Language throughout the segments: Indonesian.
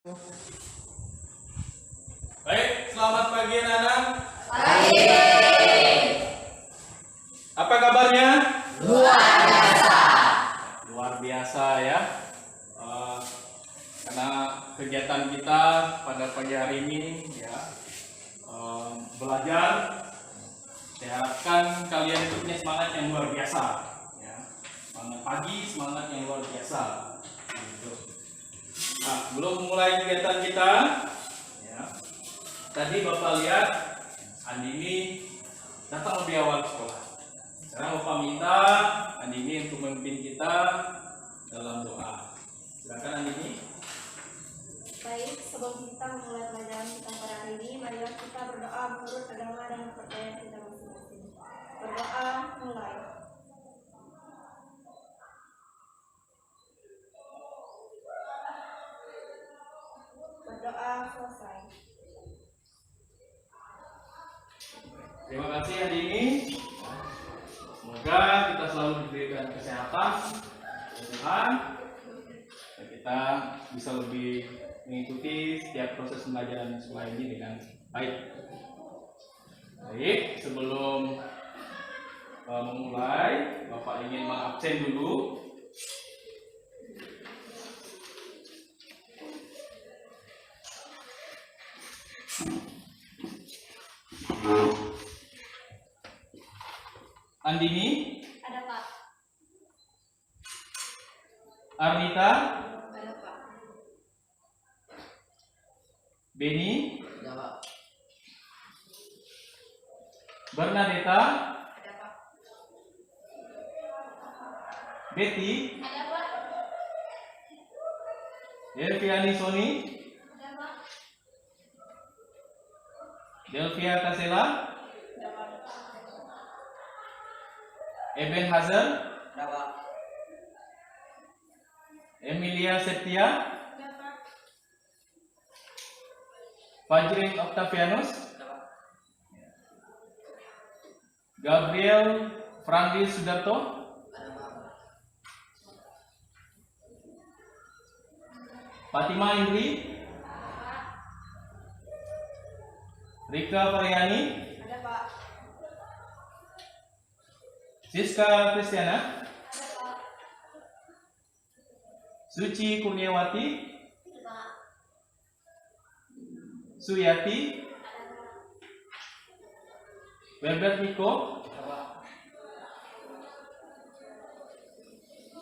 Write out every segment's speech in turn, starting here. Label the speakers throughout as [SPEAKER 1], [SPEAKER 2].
[SPEAKER 1] Baik, selamat pagi anak-anak.
[SPEAKER 2] Pagi.
[SPEAKER 1] Apa kabarnya?
[SPEAKER 2] Luar biasa.
[SPEAKER 1] Luar biasa ya. Karena kegiatan kita pada pagi hari ini ya belajar. Saya harapkan kalian punya semangat yang luar biasa. Ya. Semangat pagi, semangat yang luar biasa. Gitu. Nah, belum mulai kegiatan kita. Ya. Tadi Bapak lihat Andini datang lebih awal sekolah. Sekarang Bapak minta Andini untuk memimpin kita dalam doa. Silakan Andini.
[SPEAKER 3] Baik, sebelum kita memulai pelajaran kita pada hari ini, marilah kita berdoa menurut agama dan kepercayaan kita masing-masing. Berdoa mulai. Berdoa selesai.
[SPEAKER 1] Terima kasih Andini. Semoga kita selalu diberikan kesehatan, Tuhan, dan kita bisa lebih mengikuti setiap proses pembelajaran sekolah ini dengan baik. Baik, sebelum memulai, Bapak ingin mengabsen dulu. Andini,
[SPEAKER 3] Ada Pak.
[SPEAKER 1] Arnita,
[SPEAKER 3] Ada Pak.
[SPEAKER 1] Beni,
[SPEAKER 2] Ada Pak.
[SPEAKER 1] Bernadetta,
[SPEAKER 3] Ada Pak.
[SPEAKER 1] Betty,
[SPEAKER 3] Ada Pak.
[SPEAKER 1] Delviani Soni,
[SPEAKER 3] Ada Pak.
[SPEAKER 1] Delvia Kasela,
[SPEAKER 3] Ada Pak.
[SPEAKER 1] Eben Hazel,
[SPEAKER 2] Ada Pak.
[SPEAKER 1] Emilia Septia,
[SPEAKER 3] Ada Pak.
[SPEAKER 1] Fajrin Octavianus,
[SPEAKER 2] Ada Pak.
[SPEAKER 1] Gabriel Frandi Sudarto,
[SPEAKER 2] Ada Pak.
[SPEAKER 1] Fatima Indri, Rika Variani,
[SPEAKER 3] Ada Pak.
[SPEAKER 1] Siska Kristiana,
[SPEAKER 3] Ada Pak.
[SPEAKER 1] Suci Kurniawati,
[SPEAKER 3] Ada Pak.
[SPEAKER 1] Suyati,
[SPEAKER 3] Ada Pak.
[SPEAKER 1] Welbert Niko,
[SPEAKER 2] Ada Pak.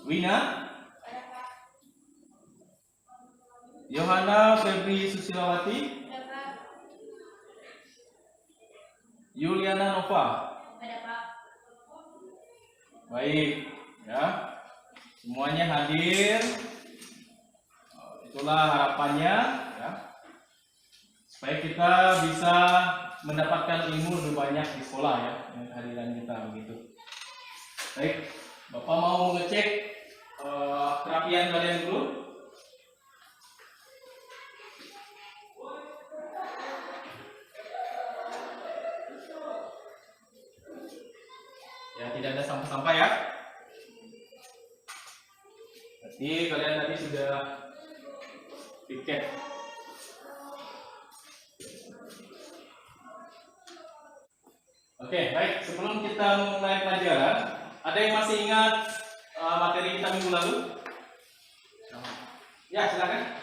[SPEAKER 1] Wina,
[SPEAKER 3] Ada Pak.
[SPEAKER 1] Yohana Febri Susilawati,
[SPEAKER 3] Ada Pak.
[SPEAKER 1] Yuliana Nova.
[SPEAKER 3] Ada Pak.
[SPEAKER 1] Baik, ya. Semuanya hadir. Itulah harapannya, ya. Supaya kita bisa mendapatkan ilmu lebih banyak di sekolah ya, dengan kehadiran kita begitu. Baik, Bapak mau ngecek kerapian kalian dulu. Ya, tidak ada sampah-sampah ya. Berarti kalian tadi sudah piket. Oke, baik. Sebelum kita memulai pelajaran, ada yang masih ingat materi kita minggu lalu? Ya, silakan.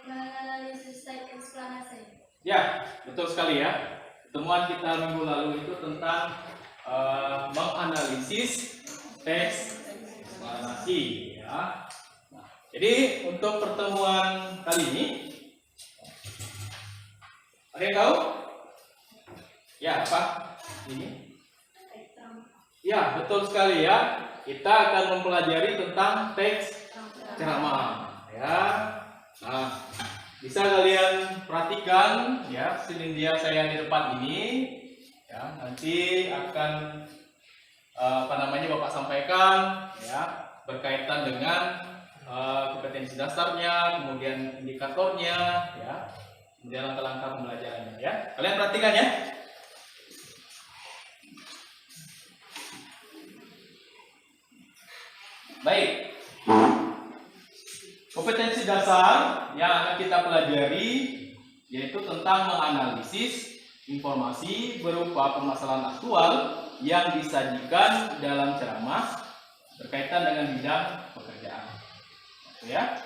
[SPEAKER 3] Menganalisis teks eksplanasi.
[SPEAKER 1] Ya, betul sekali ya. Pertemuan kita minggu lalu itu tentang menganalisis teks eksplanasi ya. Nah, jadi untuk pertemuan kali ini ada yang tahu? Ya, apa? Ini? Ya, betul sekali ya. Kita akan mempelajari tentang teks ceramah ya. Nah, bisa kalian perhatikan ya selindia saya di depan ini ya, nanti akan Bapak sampaikan ya berkaitan dengan kompetensi dasarnya, kemudian indikatornya ya, kemudian langkah-langkah pembelajarannya ya. Kalian perhatikan ya. Baik. Kompetensi dasar yang akan kita pelajari yaitu tentang menganalisis informasi berupa permasalahan aktual yang disajikan dalam ceramah berkaitan dengan bidang pekerjaan. Ya.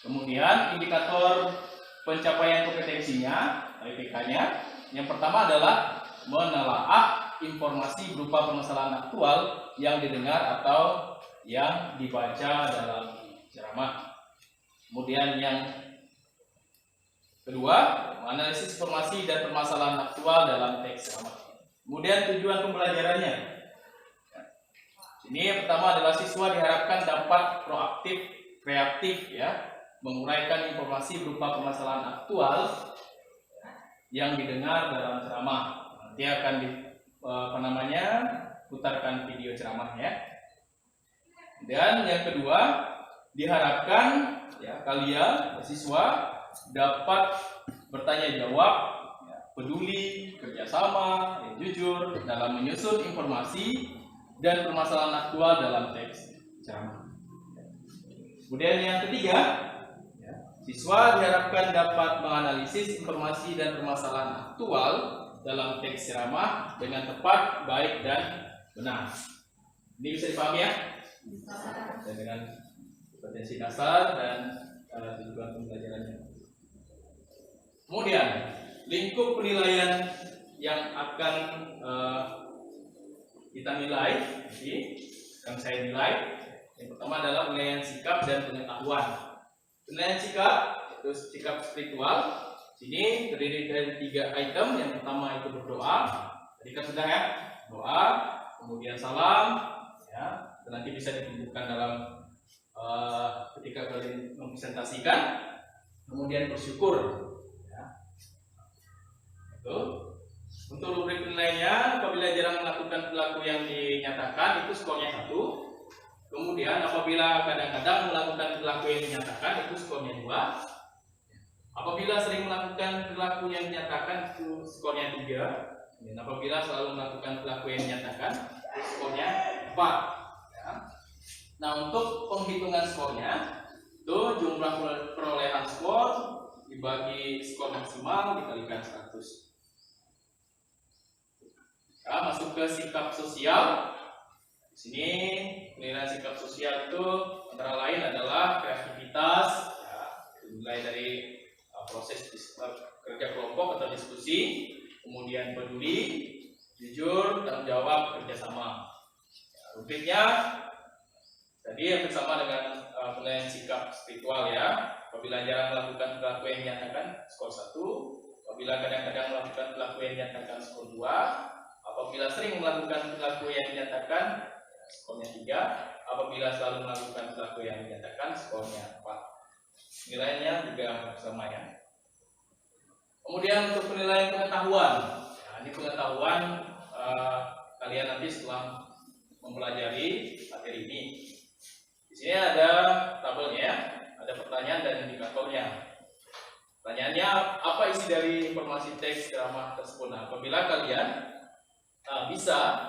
[SPEAKER 1] Kemudian indikator pencapaian kompetensinya, IPK-nya, yang pertama adalah menelaah informasi berupa permasalahan aktual yang didengar atau yang dibaca dalam ceramah. Kemudian yang kedua, menganalisis informasi dan permasalahan aktual dalam teks ceramah. Kemudian tujuan pembelajarannya. Ini yang pertama adalah siswa diharapkan dapat proaktif, kreatif ya, menguraikan informasi berupa permasalahan aktual yang didengar dalam ceramah. Nanti akan putarkan video ceramahnya. Dan yang kedua, diharapkan ya kalian siswa dapat bertanya jawab, ya, peduli, kerjasama, ya, jujur dalam menyusun informasi dan permasalahan aktual dalam teks ceramah. Kemudian yang ketiga, ya, siswa diharapkan dapat menganalisis informasi dan permasalahan aktual dalam teks ceramah dengan tepat, baik dan benar. Ini bisa dipahami ya? Dan dengan kompetensi dasar dan tujuan pembelajarannya. Kemudian lingkup penilaian yang akan kita nilai, yang saya nilai, yang pertama adalah penilaian sikap dan pengetahuan. Penilaian sikap itu sikap spiritual. Sini terdiri dari 3 item. Yang pertama itu berdoa. Tadi kan sudah ya, doa, kemudian salam, ya, nanti bisa ditunjukkan dalam ketika kalian mempresentasikan. Kemudian bersyukur, ya. Itu. Untuk rubrik penilaiannya, apabila jarang melakukan perilaku yang dinyatakan itu skornya 1. Kemudian apabila kadang-kadang melakukan perilaku yang dinyatakan itu skornya 2. Apabila sering melakukan perilaku yang dinyatakan itu skornya 3. Dan apabila selalu melakukan perilaku yang dinyatakan itu skornya 4. Ya. Nah, untuk penghitungan skornya itu jumlah perolehan skor dibagi skor maksimal dikalikan 100. Ya, masuk ke sikap sosial. Di sini penilaian sikap sosial itu antara lain adalah kreativitas, ya, mulai dari proses kerja kelompok atau diskusi, kemudian peduli, jujur, tanggung jawab, kerjasama. Ya, rubriknya tadi yang bersama dengan penilaian sikap spiritual ya. Apabila jarang melakukan perilaku yang dinyatakan skor 1, apabila kadang-kadang melakukan perilaku yang dinyatakan skor 2, apabila sering melakukan perilaku yang dinyatakan skornya 3, apabila selalu melakukan perilaku yang dinyatakan skornya 4. Nilainya juga sama ya. Kemudian untuk penilaian pengetahuan, ya, ini pengetahuan kalian nanti setelah mempelajari materi ini. Di sini ada tabelnya, ada pertanyaan dan indikatornya. Pertanyaannya, apa isi dari informasi teks ceramah tersebut? Nah, apabila kalian bisa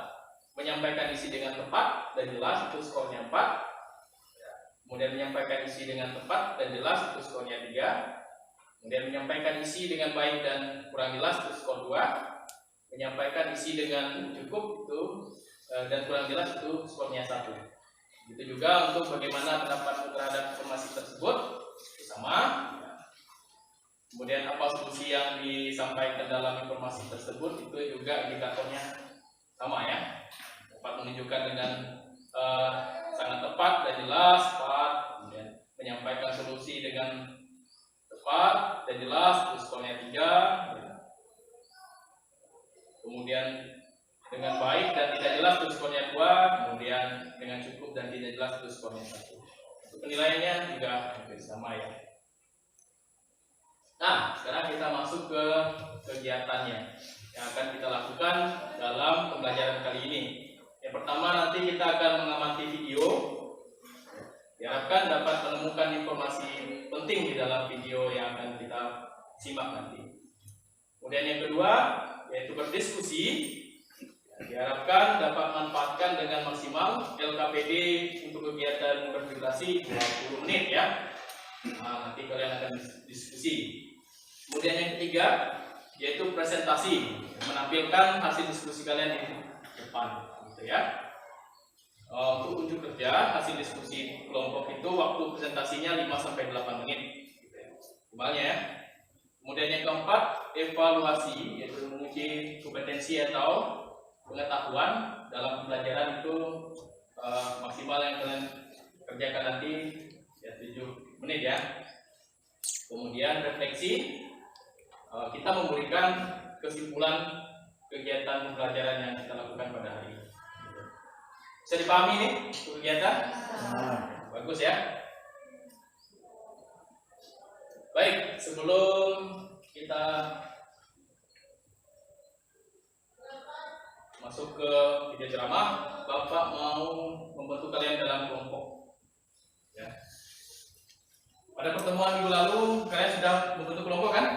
[SPEAKER 1] menyampaikan isi dengan tepat dan jelas itu skornya 4. Kemudian menyampaikan isi dengan tepat dan jelas itu skornya 3. Kemudian menyampaikan isi dengan baik dan kurang jelas itu skor 2. Menyampaikan isi dengan cukup itu dan kurang jelas itu skornya 1. Begitu juga untuk bagaimana pendapatmu terhadap informasi tersebut sama. Kemudian apa solusi yang disampaikan dalam informasi tersebut itu juga indikatornya sama ya. Dapat menunjukkan dengan sangat tepat dan jelas, tepat. Kemudian menyampaikan solusi dengan tepat dan jelas, itu skornya 3. Kemudian dengan baik dan tidak jelas, itu skornya 2. Kemudian dengan cukup dan tidak jelas, itu skornya 1. Untuk penilaiannya juga hampir sama ya. Nah, sekarang kita masuk ke kegiatannya yang akan kita lakukan dalam pembelajaran kali ini. Yang pertama, nanti kita akan mengamati video. Diharapkan dapat menemukan informasi penting di dalam video yang akan kita simak nanti. Kemudian yang kedua, yaitu berdiskusi. Diharapkan dapat manfaatkan dengan maksimal LKPD untuk kegiatan berdurasi 20 menit ya. Nah, nanti kalian akan diskusi. Kemudian yang ketiga yaitu presentasi, menampilkan hasil diskusi kalian di depan, gitu ya. Untuk unjuk kerja hasil diskusi kelompok itu waktu presentasinya 5-8 menit, gitu ya. Kembali ya. Kemudian yang keempat, evaluasi, yaitu menguji kompetensi atau pengetahuan dalam pembelajaran itu maksimal yang kalian kerjakan nanti ya 7 menit ya. Kemudian refleksi, kita memberikan kesimpulan kegiatan pembelajaran yang kita lakukan pada hari ini. Bisa dipahami nih kegiatan? Bagus ya. Baik, sebelum kita masuk ke video ceramah, Bapak mau membantu kalian dalam kelompok. Ya. Pada pertemuan minggu lalu, kalian sudah membentuk kelompok kan?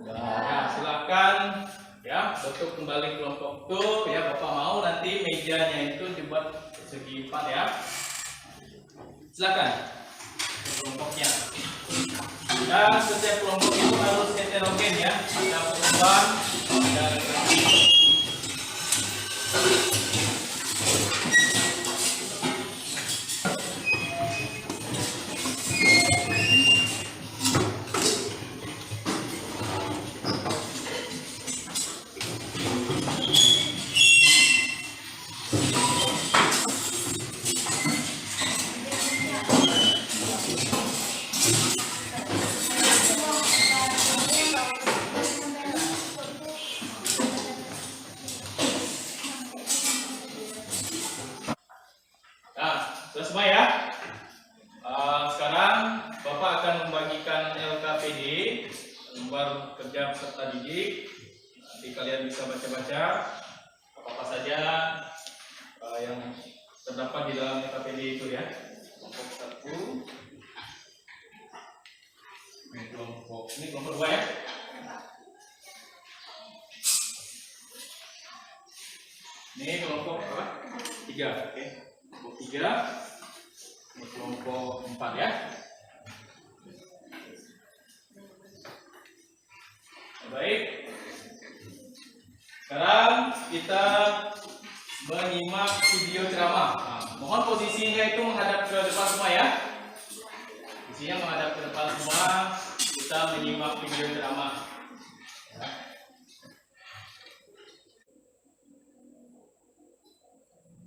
[SPEAKER 1] Ya, silakan ya bentuk kembali kelompok itu. Ya, Bapak mau nanti mejanya itu dibuat segi 4 ya. Silakan kelompoknya. Dan setiap kelompok itu harus heterogen ya, ada perempuan, ada laki-laki. Sudah semua ya. Sekarang Bapak akan membagikan LKPD, lembar kerja peserta didik. Nanti kalian bisa baca-baca apa saja yang terdapat di dalam LKPD itu ya. Kelompok 1, ini kelompok 2 ya. Ini kelompok apa? 3, oke. Kelompok 3, ini kelompok 4 ya. Baik. Sekarang kita menyimak video ceramah. Nah, mohon posisinya itu menghadap ke depan semua ya. Posisinya menghadap ke depan semua. Kita menyimak video ceramah. Ya.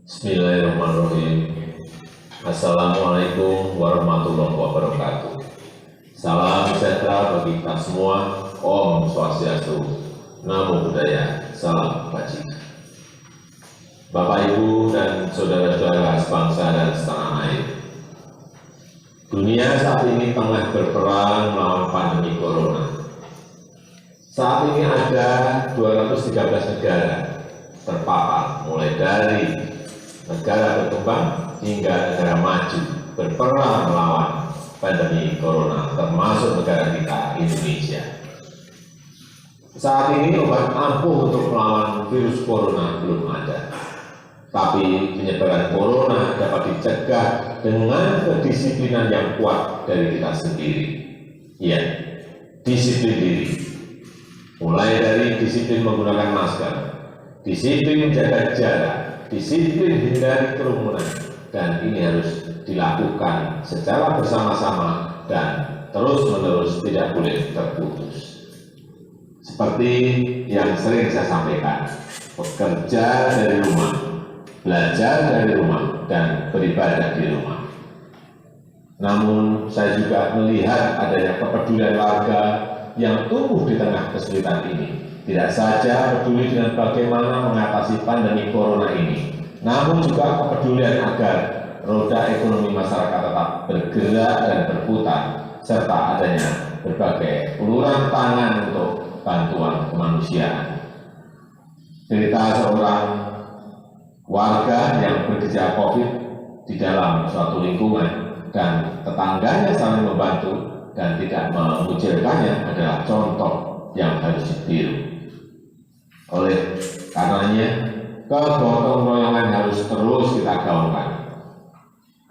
[SPEAKER 4] Bismillahirrahmanirrahim. Assalamualaikum warahmatullahi wabarakatuh. Salam sejahtera bagi kita semua. Om Swastiastu, Namo Buddhaya, Salam Kebajikan. Bapak, Ibu, dan saudara-saudara sebangsa dan setanah air. Dunia saat ini tengah berperang melawan pandemi corona. Saat ini ada 213 negara terpapar, mulai dari negara berkembang hingga negara maju berperang melawan pandemi corona, termasuk negara kita, Indonesia. Saat ini obat ampuh untuk melawan virus corona belum ada. Tapi penyebaran corona dapat dicegah dengan kedisiplinan yang kuat dari kita sendiri. Ya, disiplin diri. Mulai dari disiplin menggunakan masker, disiplin menjaga jarak, disiplin hindari kerumunan, dan ini harus dilakukan secara bersama-sama dan terus-menerus, tidak boleh terputus. Seperti yang sering saya sampaikan, bekerja dari rumah, belajar dari rumah, dan beribadah di rumah. Namun saya juga melihat adanya kepedulian warga yang tumbuh di tengah kesulitan ini. Tidak saja peduli dengan bagaimana mengatasi pandemi corona ini, namun juga kepedulian agar roda ekonomi masyarakat tetap bergerak dan berputar, serta adanya berbagai uluran tangan untuk bantuan kemanusiaan. Cerita seorang warga yang bergejala COVID di dalam suatu lingkungan dan tetangganya saling membantu dan tidak mengucilkannya adalah contoh yang harus ditiru. Oleh karenanya, kegotong royongan harus terus kita gaungkan.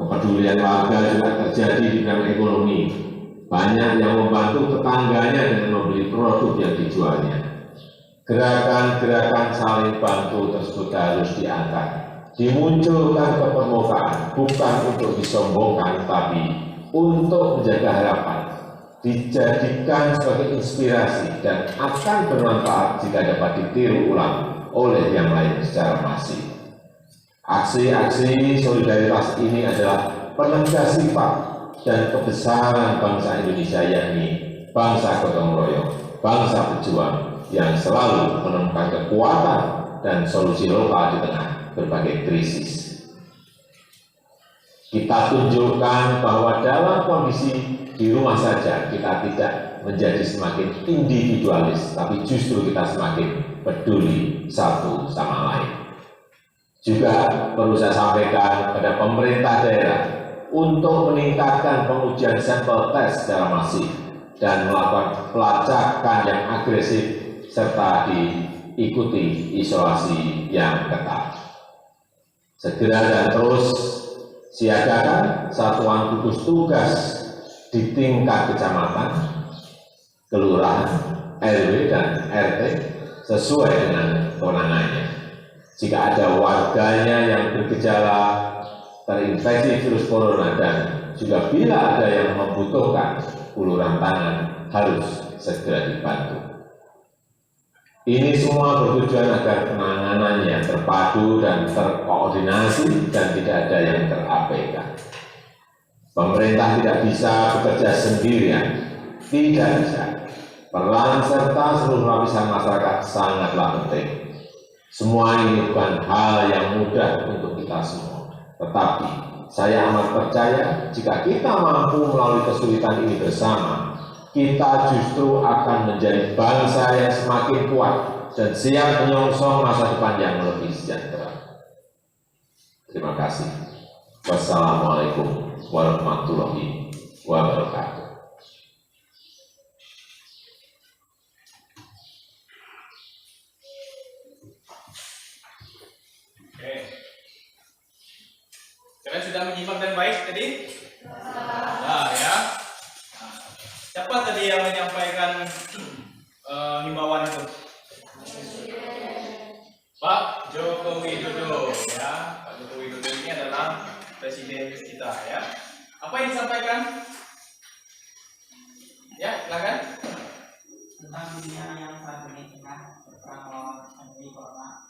[SPEAKER 4] Kepedulian warga juga terjadi di bidang ekonomi. Banyak yang membantu tetangganya dengan membeli produk yang dijualnya. Gerakan-gerakan saling bantu tersebut harus diangkat, dimunculkan ke permukaan, bukan untuk disombongkan, tapi untuk menjaga harapan, dijadikan sebagai inspirasi dan akan bermanfaat jika dapat ditiru ulang oleh yang lain secara masif. Aksi-aksi solidaritas ini adalah penegas sifat dan kebesaran bangsa Indonesia, yakni bangsa gotong royong, bangsa pejuang yang selalu menemukan kekuatan dan solusi lokal di tengah berbagai krisis. Kita tunjukkan bahwa dalam kondisi di rumah saja kita tidak menjadi semakin individualis, tapi justru kita semakin peduli satu sama lain. Juga perlu saya sampaikan pada pemerintah daerah untuk meningkatkan pengujian sampel tes secara masif dan melakukan pelacakan yang agresif serta diikuti isolasi yang ketat. Segera dan terus siagakan satuan gugus tugas di tingkat kecamatan, kelurahan, RW, dan RT sesuai dengan kewenangannya. Jika ada warganya yang bergejala terinfeksi virus corona dan juga bila ada yang membutuhkan uluran tangan harus segera dibantu. Ini semua bertujuan agar penanganannya terpadu dan terkoordinasi dan tidak ada yang terabaikan. Pemerintah tidak bisa bekerja sendirian, tidak bisa. Peran serta seluruh lapisan masyarakat sangatlah penting. Semua ini bukan hal yang mudah untuk kita semua, tetapi saya amat percaya jika kita mampu melalui kesulitan ini bersama, kita justru akan menjadi bangsa yang semakin kuat dan siap menyongsong masa depan yang lebih sejahtera. Terima kasih. Wassalamualaikum warahmatullahi wabarakatuh.
[SPEAKER 1] Oke. Kalian sudah menyimak dan baik tadi? Nah, ya. Nah, siapa tadi yang menyampaikan himbauan itu? Pak Joko Widodo, ya. Pak Joko Widodo ini adalah presiden kita, ya. Apa yang disampaikan? Ya, silakan.
[SPEAKER 2] Tentang dunia yang saat ini tengah berperang melawan pandemi corona,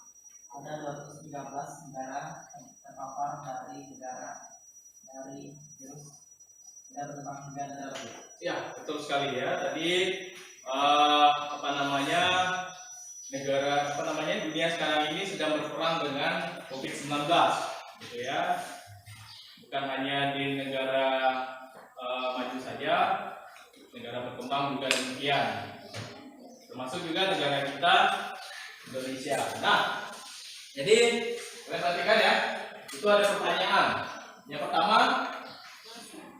[SPEAKER 2] ada 213 negara yang terpapar dari virus dan berkembang hingga negara lain.
[SPEAKER 1] Ya, betul sekali ya. Tadi dunia sekarang ini sedang berperang dengan COVID-19, gitu ya. Bukan hanya di negara maju saja, negara berkembang juga demikian. Termasuk juga negara kita, Indonesia. Nah, jadi kalian perhatikan ya, itu ada pertanyaan. Yang pertama,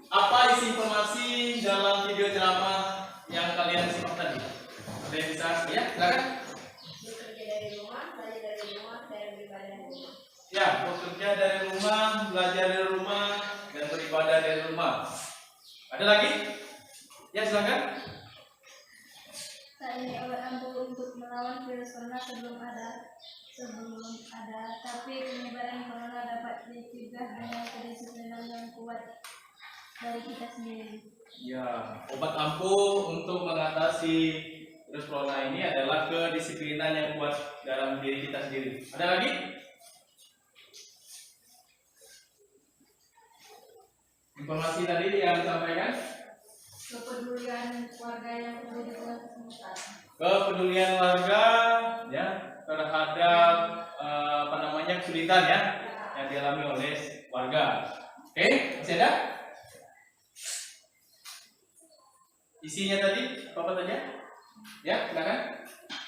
[SPEAKER 1] apa isi informasi dalam video ceramah yang kalian simak tadi? Ada yang bisa ya? Silakan.
[SPEAKER 3] Bekerja dari rumah, belajar dari rumah, dan beribadah dari rumah.
[SPEAKER 1] Ya, bekerja dari rumah, belajar dari rumah, dan beribadah dari rumah. Ada lagi? Ya, silakan.
[SPEAKER 3] Saat ini obat ampuh untuk melawan virus corona sebelum ada, tapi penyebaran corona dapat dicegah dengan kedisiplinan yang kuat dari kita sendiri.
[SPEAKER 1] Ya, obat ampuh untuk mengatasi virus corona ini adalah kedisiplinan yang kuat dalam diri kita sendiri. Ada lagi? Informasi tadi yang disampaikan?
[SPEAKER 3] Kepedulian warga yang perlu dilakukan.
[SPEAKER 1] Kepedulian warga ya terhadap kesulitan ya yang dialami oleh warga. Oke, masih ada? Isinya tadi apa saja? Ya, silakan.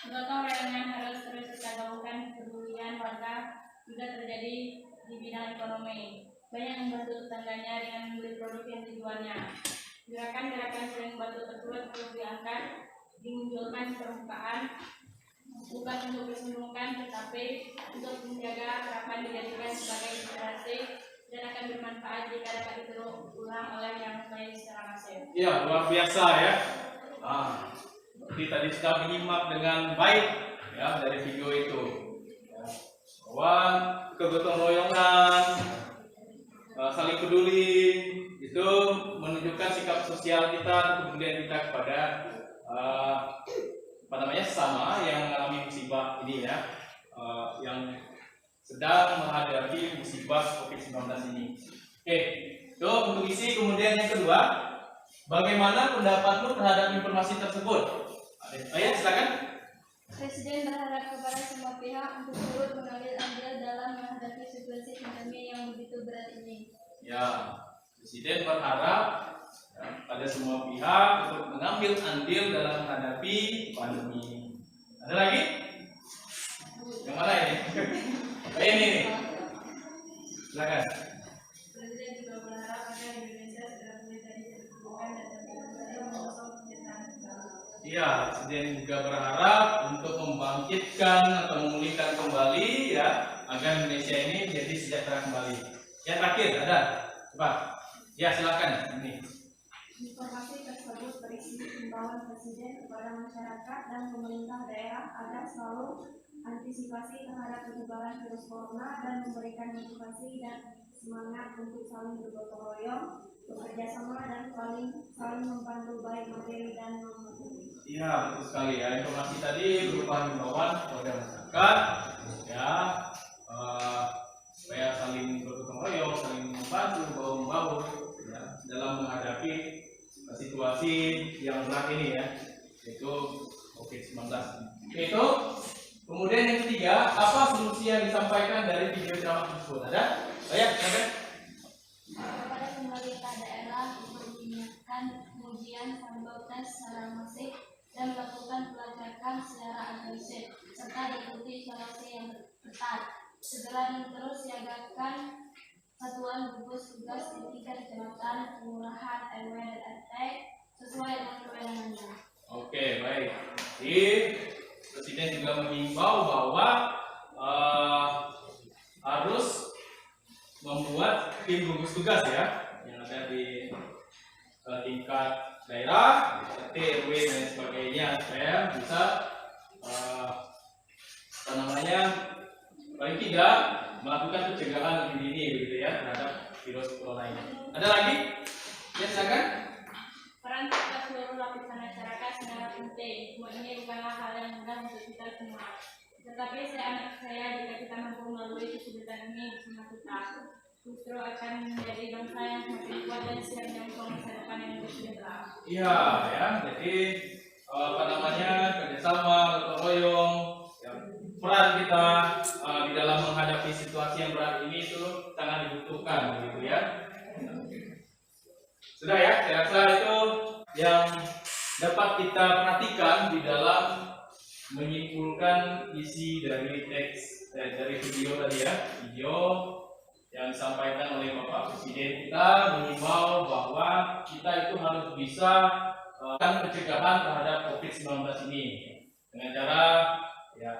[SPEAKER 3] Gotong-royong yang harus terus kita gaungkan kepedulian warga juga terjadi di bidang ekonomi. Banyak yang membantu tetangganya dengan membeli produk yang dijualnya. Gerakan-gerakan saling membantu tersebut perlu diangkat, dimunculkan di permukaan, bukan untuk disombongkan, tetapi untuk menjaga harapan dijadikan sebagai inspirasi dan akan bermanfaat jika dapat diterulang oleh yang lain secara masif.
[SPEAKER 1] Ya, luar biasa ya. Seperti tadi sudah menyimak dengan baik ya dari video itu. Ya, bahwa kegotong royongan, saling peduli itu menunjukkan sikap sosial kita, kemudian kita kepada sesama yang mengalami musibah ini ya, yang sedang menghadapi musibah COVID-19 ini. Oke, itu untuk isi. Kemudian yang kedua, bagaimana pendapatmu terhadap informasi tersebut? Ayo silakan.
[SPEAKER 3] Presiden berharap kepada semua pihak untuk turut mengambil andil dalam menghadapi situasi pandemi yang begitu berat ini.
[SPEAKER 1] Ya, Presiden berharap pada semua pihak untuk mengambil andil dalam menghadapi pandemi. Ada lagi? Yang mana ini? Kayak ini nih. Silakan.
[SPEAKER 3] Presiden juga berharap agar Indonesia segera pulih dari keterpurukan dan kembali mengusung kegiatan baru.
[SPEAKER 1] Iya, Presiden juga berharap untuk membangkitkan atau memulihkan kembali ya, agar Indonesia ini menjadi sejahtera kembali. Yang terakhir ada, coba. Ya silakan. Ini.
[SPEAKER 3] Informasi tersebut berisi himbauan Presiden kepada masyarakat dan pemerintah daerah agar selalu antisipasi terhadap penyebaran virus corona dan memberikan motivasi dan semangat untuk saling bergotong royong, bekerja sama dan saling membantu baik materi dan non materi.
[SPEAKER 1] Iya, betul sekali ya. Informasi tadi berupa himbauan kepada masyarakat ya, supaya saling bergotong royong, saling membantu bahu-membahu ya, dalam menghadapi situasi yang berat ini ya, yaitu COVID-19. Itu kemudian yang ketiga, apa solusi yang disampaikan dari video drama tersebut? Ada? Ya, silakan.
[SPEAKER 3] Kepada pemerintah daerah untuk menyiapkan pengujian sampel tes secara masif dan melakukan pelacakan secara agresif serta diikuti isolasi yang ketat. Segera dan terus siagakan satuan gugus tugas di tingkat kecamatan, kelurahan, RW dan RT sesuai dengan kewenangannya. Oke,
[SPEAKER 1] baik. Jadi Presiden juga mengimbau bahwa harus membuat tim gugus tugas ya, yang ada di tingkat daerah, RT, RW dan sebagainya, supaya bisa paling tidak melakukan pencegahan lebih dini begitu ya terhadap virus corona ini. Ada lagi? Ya silakan.
[SPEAKER 3] Peran serta seluruh lapisan masyarakat sangat penting. Semua ini bukanlah hal yang mudah untuk kita semua. Tetapi saya jika kita mampu melalui kesulitan ini bersama kita, justru akan menjadi bangsa yang semakin kuat dan siap menyambung masa depan yang lebih sejahtera.
[SPEAKER 1] Iya ya, jadi kerjasama, gotong royong, ya, peran kita di dalam menghadapi situasi yang berat ini itu sangat dibutuhkan begitu ya. Sudah ya, saya rasa itu yang dapat kita perhatikan di dalam menyimpulkan isi dari teks dari video tadi ya, video yang disampaikan oleh Bapak Presiden. Kita mengimbau bahwa kita itu harus bisa pencegahan terhadap COVID-19 ini dengan cara ya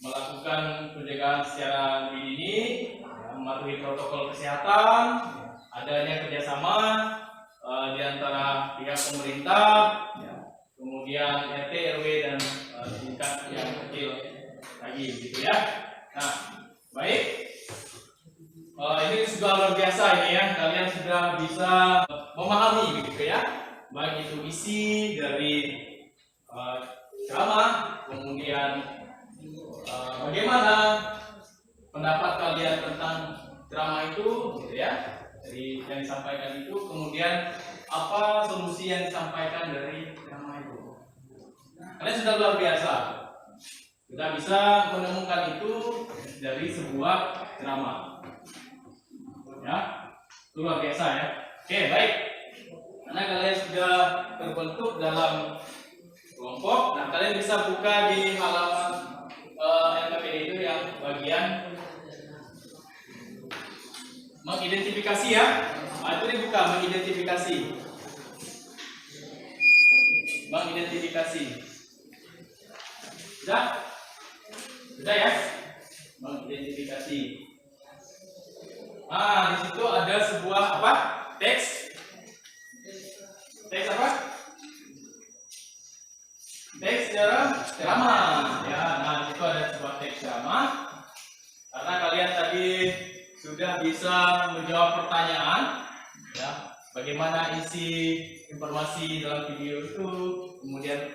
[SPEAKER 1] melakukan pencegahan secara lebih dini, ya, mematuhi protokol kesehatan, adanya kerjasama di antara pihak pemerintah, ya, kemudian RT, RW dan tingkat yang kecil lagi, gitu ya. Nah, baik, ini sudah luar biasa ini ya, kalian sudah bisa memahami, gitu ya, baik itu isi dari ceramah, kemudian bagaimana pendapat kalian tentang ceramah itu, gitu ya, dari yang disampaikan itu, kemudian apa solusi yang disampaikan dari ceramah itu. Kalian sudah luar biasa, kita bisa menemukan itu dari sebuah ceramah, ya, itu luar biasa ya. Oke, baik, karena kalian sudah terbentuk dalam kelompok, nah kalian bisa buka di halaman LKPD itu yang bagian mengidentifikasi ya. Nah, itu dibuka mengidentifikasi. Sudah? Sudah ya? Mengidentifikasi. Nah, di situ ada sebuah apa? Teks apa? Teks ceramah. Ya, nah di situ ada sebuah teks ceramah. Karena kalian tadi sudah bisa menjawab pertanyaan, ya, bagaimana isi informasi dalam video itu, kemudian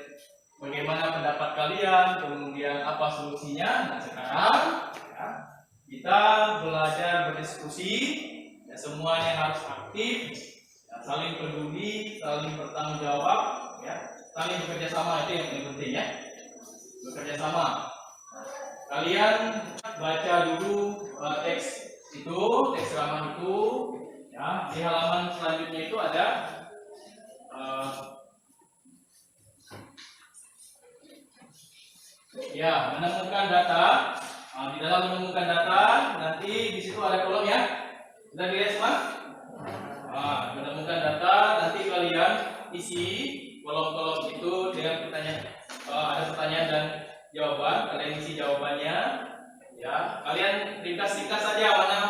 [SPEAKER 1] bagaimana pendapat kalian, kemudian apa solusinya. Nah sekarang ya, kita belajar berdiskusi, ya, semuanya harus aktif, ya, saling peduli, saling bertanggung jawab, ya, saling bekerja sama, itu yang paling penting ya, bekerja sama. Kalian baca dulu teks itu, teks ceramah itu, ya, di halaman selanjutnya itu ada ya, menemukan data. Di dalam menemukan data nanti di situ ada kolom ya. Sudah dilihat semua? Menemukan data, nanti kalian isi kolom-kolom itu dengan pertanyaan, ada pertanyaan dan jawaban. Kalian isi jawabannya, ya. Kalian ringkas-ringkas saja mana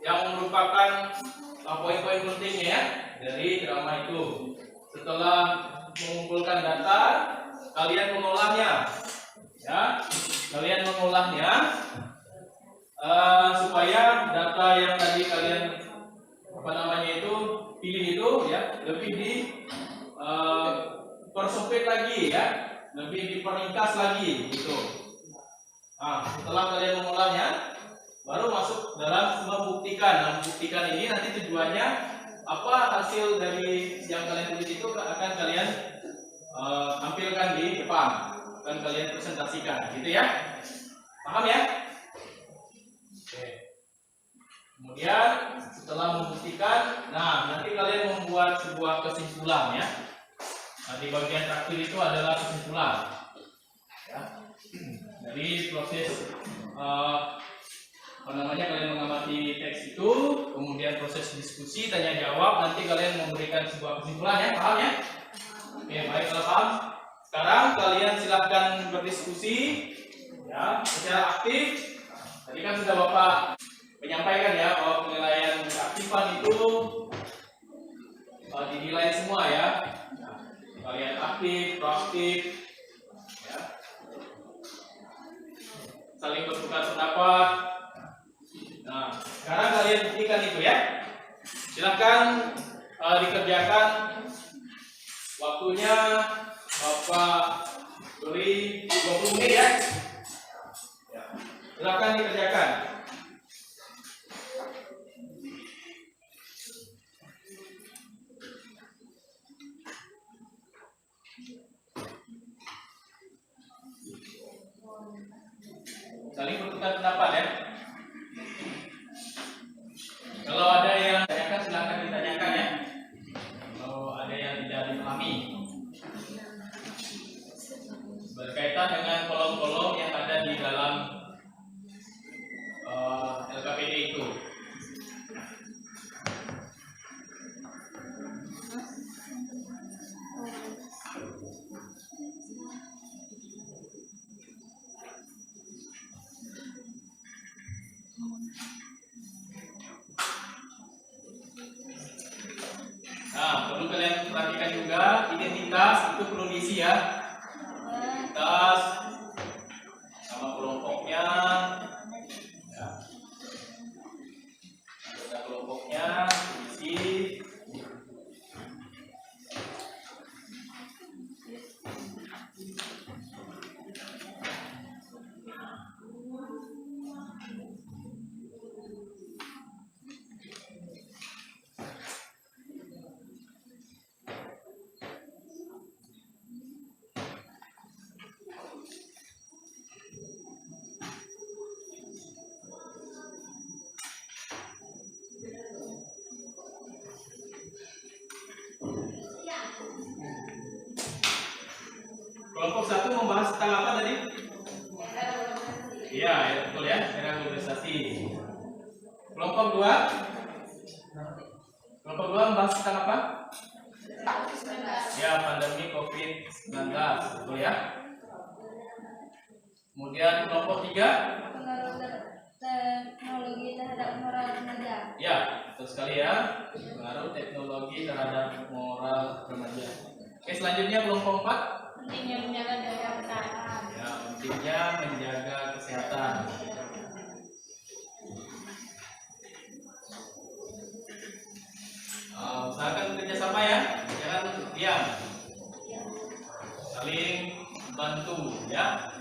[SPEAKER 1] yang merupakan poin-poin pentingnya ya dari ceramah itu. Setelah mengumpulkan data, kalian mengolahnya, ya. Kalian mengolahnya supaya data yang tadi kalian itu pilih itu ya lebih di persempit lagi ya, lebih diperingkas lagi gitu. Nah, setelah kalian mengolahnya, baru masuk dalam membuktikan. Nah, membuktikan ini nanti tujuannya apa, hasil dari yang kalian tulis itu akan kalian tampilkan di depan, akan kalian presentasikan, gitu ya. Paham ya? Oke. Kemudian setelah membuktikan, nah nanti kalian membuat sebuah kesimpulan ya. Nah, di bagian terakhir itu adalah kesimpulan. Ya. Dari proses kalian mengamati teks itu, kemudian proses diskusi, tanya jawab, nanti kalian memberikan sebuah kesimpulan ya, paham ya? Oke, baik, kalau paham. Sekarang kalian silahkan berdiskusi ya secara aktif. Tadi kan sudah Bapak menyampaikan ya bahwa penilaian keaktifan itu dinilai semua ya. Kalian aktif, proaktif, ya. Saling bertukar pendapat. Nah, sekarang kalian buktikan itu ya. Silahkan dikerjakan. Waktunya Bapak beri 20 menit ya. Silahkan dikerjakan. Saling bertukar pendapat ya. Kalau ada yang tanyakan silahkan ditanyakan ya. Kalau ada yang tidak dipahami berkaitan dengan kolom-kolom yang ada di dalam LKPD itu. Nah, perlu kalian perhatikan juga identitas itu perlu diisi ya. Identitas sama kelompoknya. Ya. Anggota kelompoknya diisi. Kelompok 1 membahas tentang apa tadi? Iya, ya, betul ya, era globalisasi. Kelompok 2? Kelompok 2 membahas tentang apa? Ya, pandemi COVID-19, betul ya. Kemudian kelompok 3?
[SPEAKER 3] teknologi terhadap moral remaja.
[SPEAKER 1] Ya, betul sekali ya. Pengaruh teknologi terhadap moral remaja. Oke, selanjutnya kelompok 4.
[SPEAKER 3] Pentingnya menjaga kesehatan.
[SPEAKER 1] Ya, pentingnya menjaga kesehatan. Usahakan kerjasama ya, jangan diam. Saling bantu ya.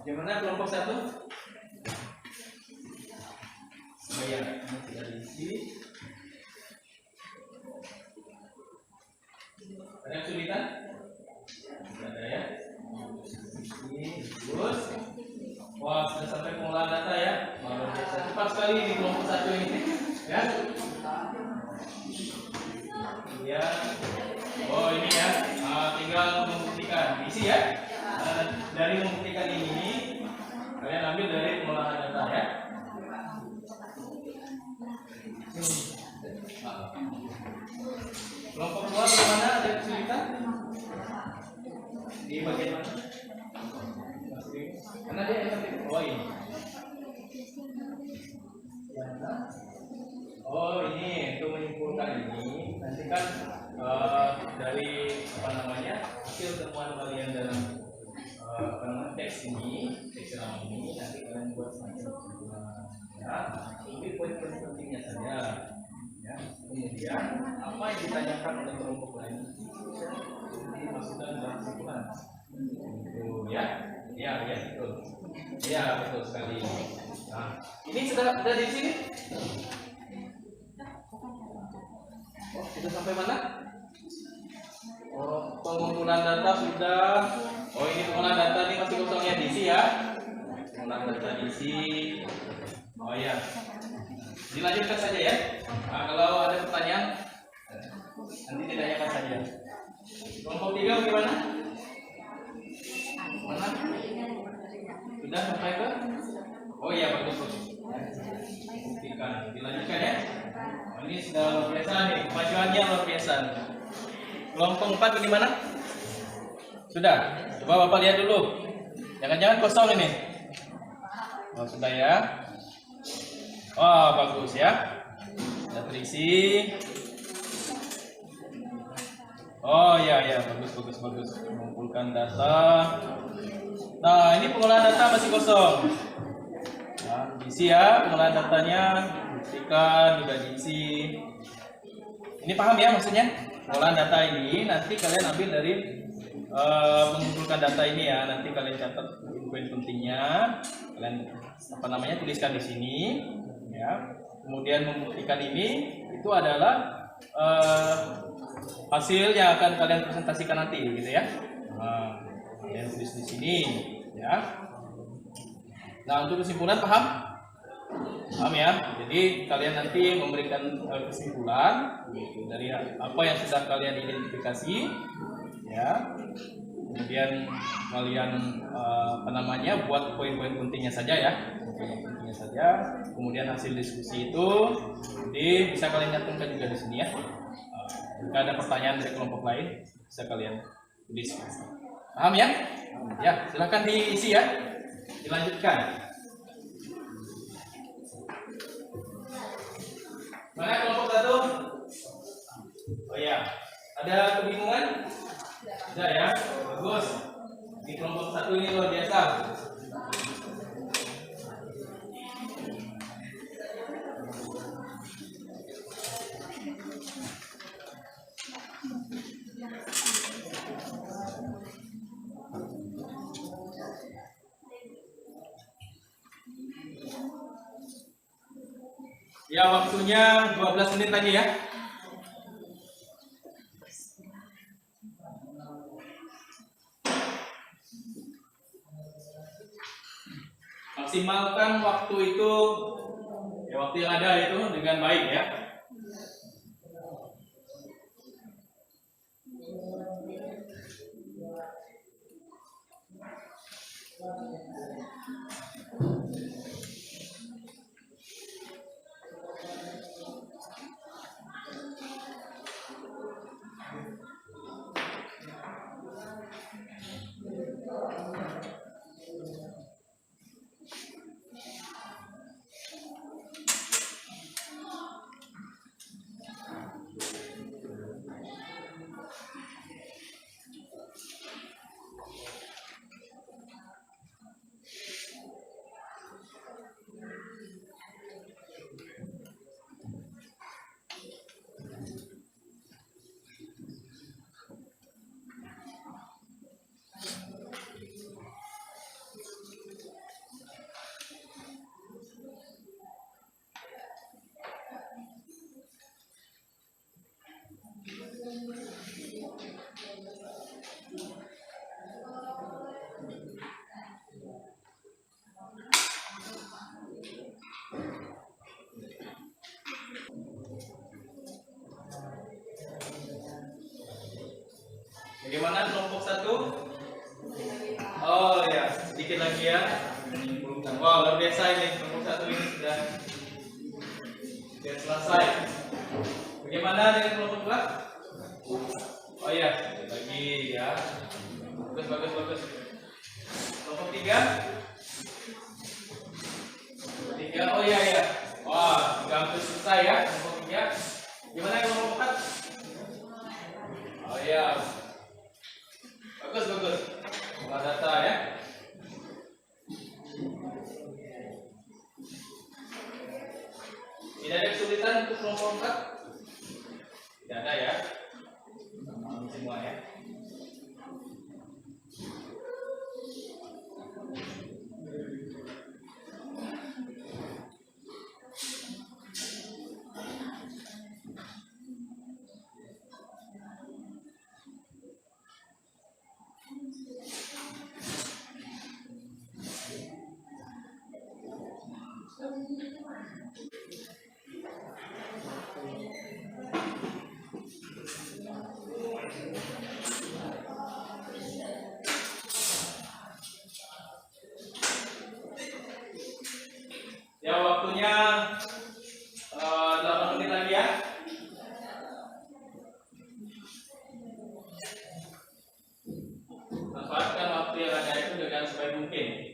[SPEAKER 1] Gimana kelompok 1? Bayar, ini tidak diisi. Ada kesulitan? Tidak ada ya. Ini terus. Wah, sudah sampai pengolahan data ya. Luar biasa. Cepat sekali di kelompok 1 ini. Ya. Ya. Oh ini ya. Tinggal membuktikan. Isi ya. Dari membuktikan ini, kalian ambil dari pengolahan data ya. Kelompok 2 bagaimana? Ada kesulitan? Di bagian mana? Karena dia oh ini. Oh ini untuk menyimpulkan ini nanti kan dari apa namanya hasil temuan kalian dalam teks ini, teks yang ini nanti kalian buat semacam kesimpulan ya. Ini poin-poin pentingnya saja ya. Kemudian apa yang ditanyakan oleh kelompok lain dimasukkan dalam kesimpulan itu ya. Ya betul. Ya betul sekali. Nah, ini sudah di sini. Oh, sudah sampai mana? Oh, pengumpulan data sudah. Oh, ini pengumpulan data ini masih kosongnya diisi ya. Pengumpulan data diisi. Oh ya. Dilanjutkan saja ya. Nah, kalau ada pertanyaan nanti ditanyakan saja. Kelompok 3 bagaimana? Mana? Sudah sampai ke? Oh iya bagus. Buktikan. Dilanjutkan ya. Oh, ini sudah luar biasa nih. Kemajuannya luar biasa. Kelompok 4 bagaimana? Sudah. Coba Bapak lihat dulu. Jangan-jangan kosong ini. Oh sudah ya. Oh bagus ya. Sudah terisi. Oh ya bagus. Mengumpulkan data. Nah ini pengolahan data masih kosong. Nah, diisi ya pengolahan datanya. Buktikan juga diisi. Ini paham ya maksudnya? Pengolahan data ini nanti kalian ambil dari mengumpulkan data ini ya. Nanti kalian catat poin pentingnya. Kalian tuliskan di sini ya. Kemudian membuktikan ini itu adalah hasil yang akan kalian presentasikan nanti gitu ya. Nah, kalian tulis di sini ya. Nah, untuk kesimpulan paham? Paham ya? Jadi kalian nanti memberikan kesimpulan gitu, dari apa yang sudah kalian identifikasi ya. Kemudian kalian buat poin-poin pentingnya saja ya. Poin pentingnya saja. Kemudian hasil diskusi itu jadi bisa kalian cantumkan juga di sini ya. Jika ada pertanyaan dari kelompok lain bisa kalian tulis. Paham ya? Ya, silakan diisi ya. Dilanjutkan. Mana kelompok 1? Oh ya, ada kebingungan? Tidak ya, bagus. Di kelompok 1 ini luar biasa. Ya, waktunya 12 menit lagi ya. Maksimalkan waktu itu waktu yang ada itu dengan baik ya. Bagaimana kelompok 1? Oh ya, sedikit lagi ya. Wow, luar biasa ini. Kelompok 1 ini sudah selesai. Bagaimana dengan kelompok 2? Oh ya, lagi ya. Bagus. Kelompok 3? 3, oh iya ya. Wah, sudah hampir selesai ya. Kelompok 3. Gimana kelompok 4? Oh iya. Bagus. Olah data ya. Tidak ada kesulitan untuk kelompok 4? Tidak ada ya. Semua ya. Ya, waktunya 8 menit lagi ya. Manfaatkan waktu yang ada itu dengan sebaik mungkin.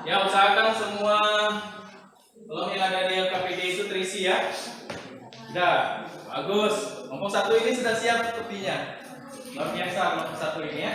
[SPEAKER 1] Ya, usahakan semua kolom yang ada di LKPD itu terisi ya. Sudah, bagus. Kelompok 1 ini sudah siap sepertinya. Luar biasa kelompok 1 ini ya.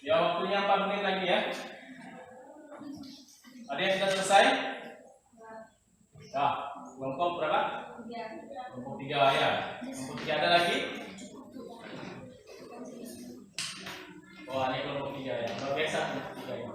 [SPEAKER 1] Ya, waktunya 4 menit lagi ya. Ada yang sudah selesai? Ya, kelompok berapa?
[SPEAKER 3] 3.
[SPEAKER 1] Kelompok 3 ya. Kelompok 3 ada lagi? Oh, ini kelompok 3 ya. Luar biasa kelompok 3 ya.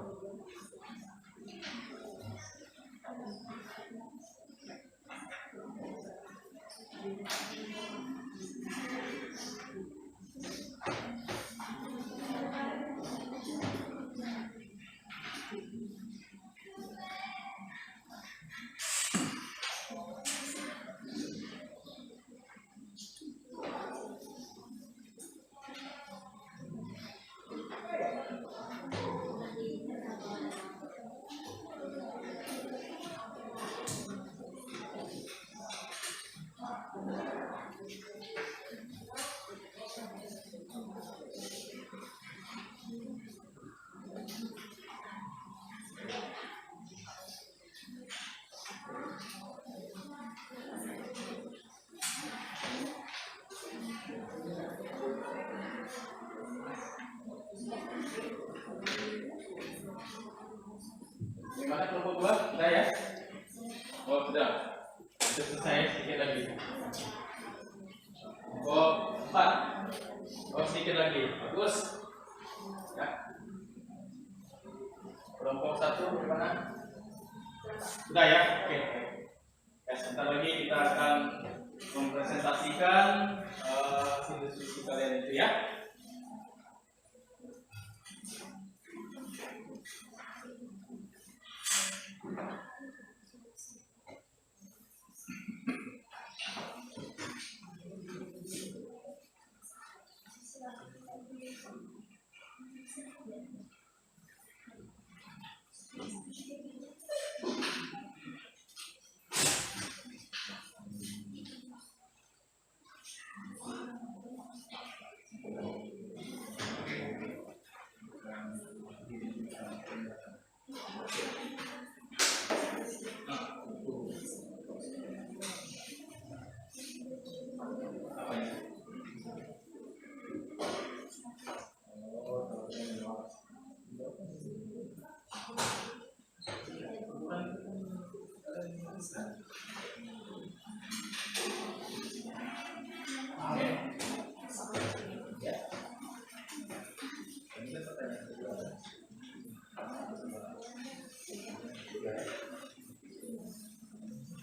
[SPEAKER 1] Gimana kelompok 2? Sudah ya? Oh, sudah. Sudah selesai, sedikit lagi. Kelompok 4. Oh, sedikit lagi. Bagus. Ya. Kelompok 1 gimana? Sudah ya? Oke. Ya, sebentar lagi kita akan mempresentasikan hasil diskusi kalian itu ya.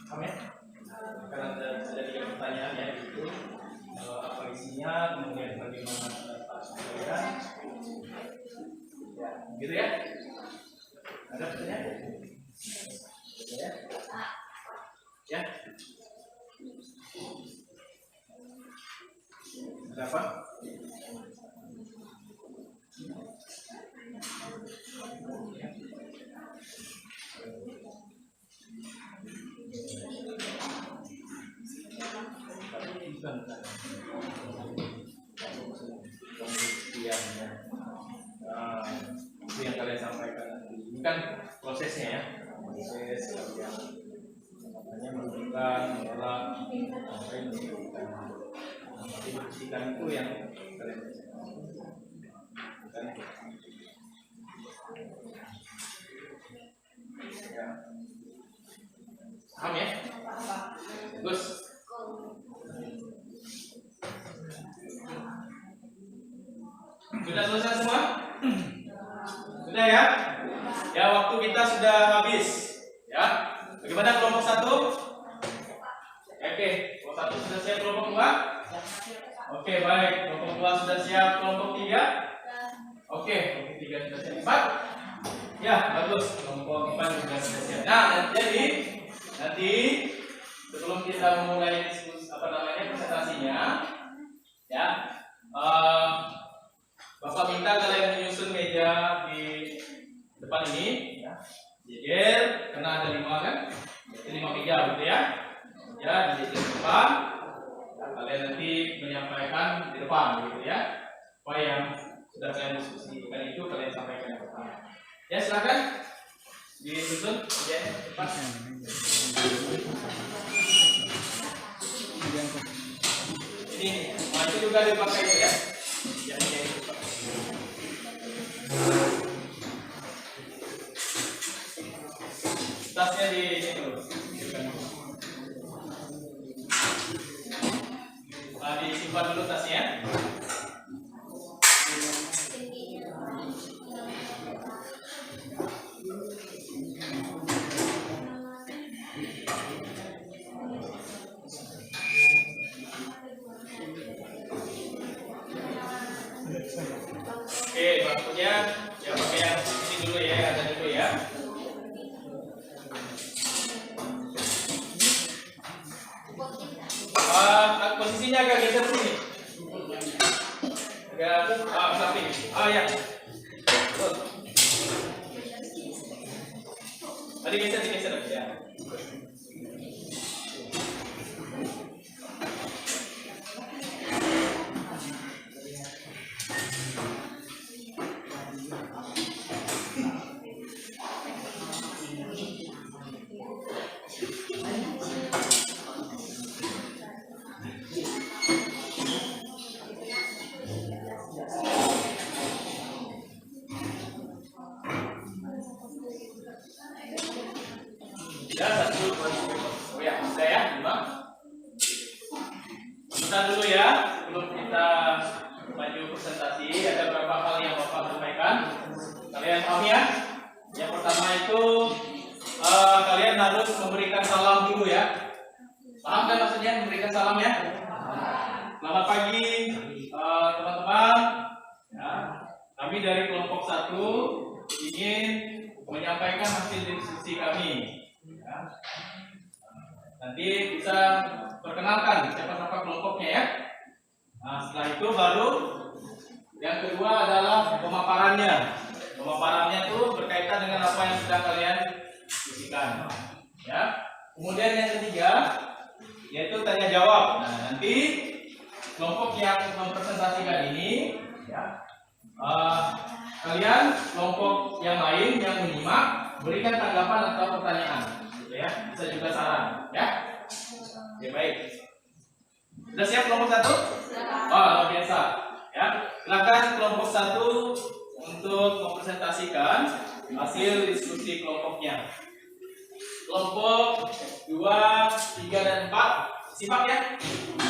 [SPEAKER 1] Amin. Karena ada 3 pertanyaan ya, itu apa isinya, kemudian bagaimana penyampaian, ya, gitu ya. Ada pertanyaan? Ya. Ya. Ada apa? proses kalian hanya memberikan menolak sampai memberikan tapi buktikan itu yang kalian bukan ya. Paham ya? Bagus. Sudah selesai semua? Sudah ya? Ya, waktu kita sudah habis. Ya. Bagaimana kelompok 1? Oke, kelompok 1 sudah siap, kelompok 2? Oke, baik. Kelompok 2 sudah siap, kelompok 3? Oke, kelompok 3 sudah siap. 4? Ya, bagus. Kelompok 4 juga sudah siap. Nah, jadi nanti sebelum kita memulai diskusi presentasinya, ya, Bapak minta kalian menyusun meja di depan ini, ya, jejer, karena ada 5 kan, jadi 5 meja gitu ya, ya di depan, ya, kalian nanti menyampaikan di depan gitu ya, apa yang sudah kalian diskusikan itu kalian sampaikan di depan. Ya silakan disusun meja depan. Ini, itu juga dipakai itu ya. Tasnya di sini dulu. Disimpan dulu tasnya. Oke, bangkunya ya pakai yang ini dulu ya, ada dulu ya. Posisinya agak geser sini. Agak samping. Ya. Tadi geser ya. Ya, satu. Oh ya, sudah ya, 5. Bentar dulu ya, sebelum kita maju presentasi, ada beberapa hal yang Bapak sampaikan. Kalian paham ya? Yang pertama itu kalian harus memberikan salam dulu ya. Paham kan maksudnya memberikan salam ya? Selamat pagi teman-teman. Ya, kami dari kelompok 1 ingin menyampaikan hasil diskusi kami. Ya. Nanti bisa perkenalkan siapa-siapa kelompoknya ya. Nah, setelah itu baru yang kedua adalah pemaparannya. Pemaparannya itu berkaitan dengan apa yang sudah kalian diskusikan. Ya. Kemudian yang ketiga yaitu tanya jawab. Nah, nanti kelompok yang mempresentasikan ini, ya, kalian kelompok yang lain yang menyimak berikan tanggapan atau pertanyaan, gitu ya. Bisa juga saran, ya. Oke, baik. Sudah siap kelompok 1? Luar biasa. Ya, silakan kelompok 1 untuk mempresentasikan hasil diskusi kelompoknya. Kelompok 2, 3, dan 4 simak ya.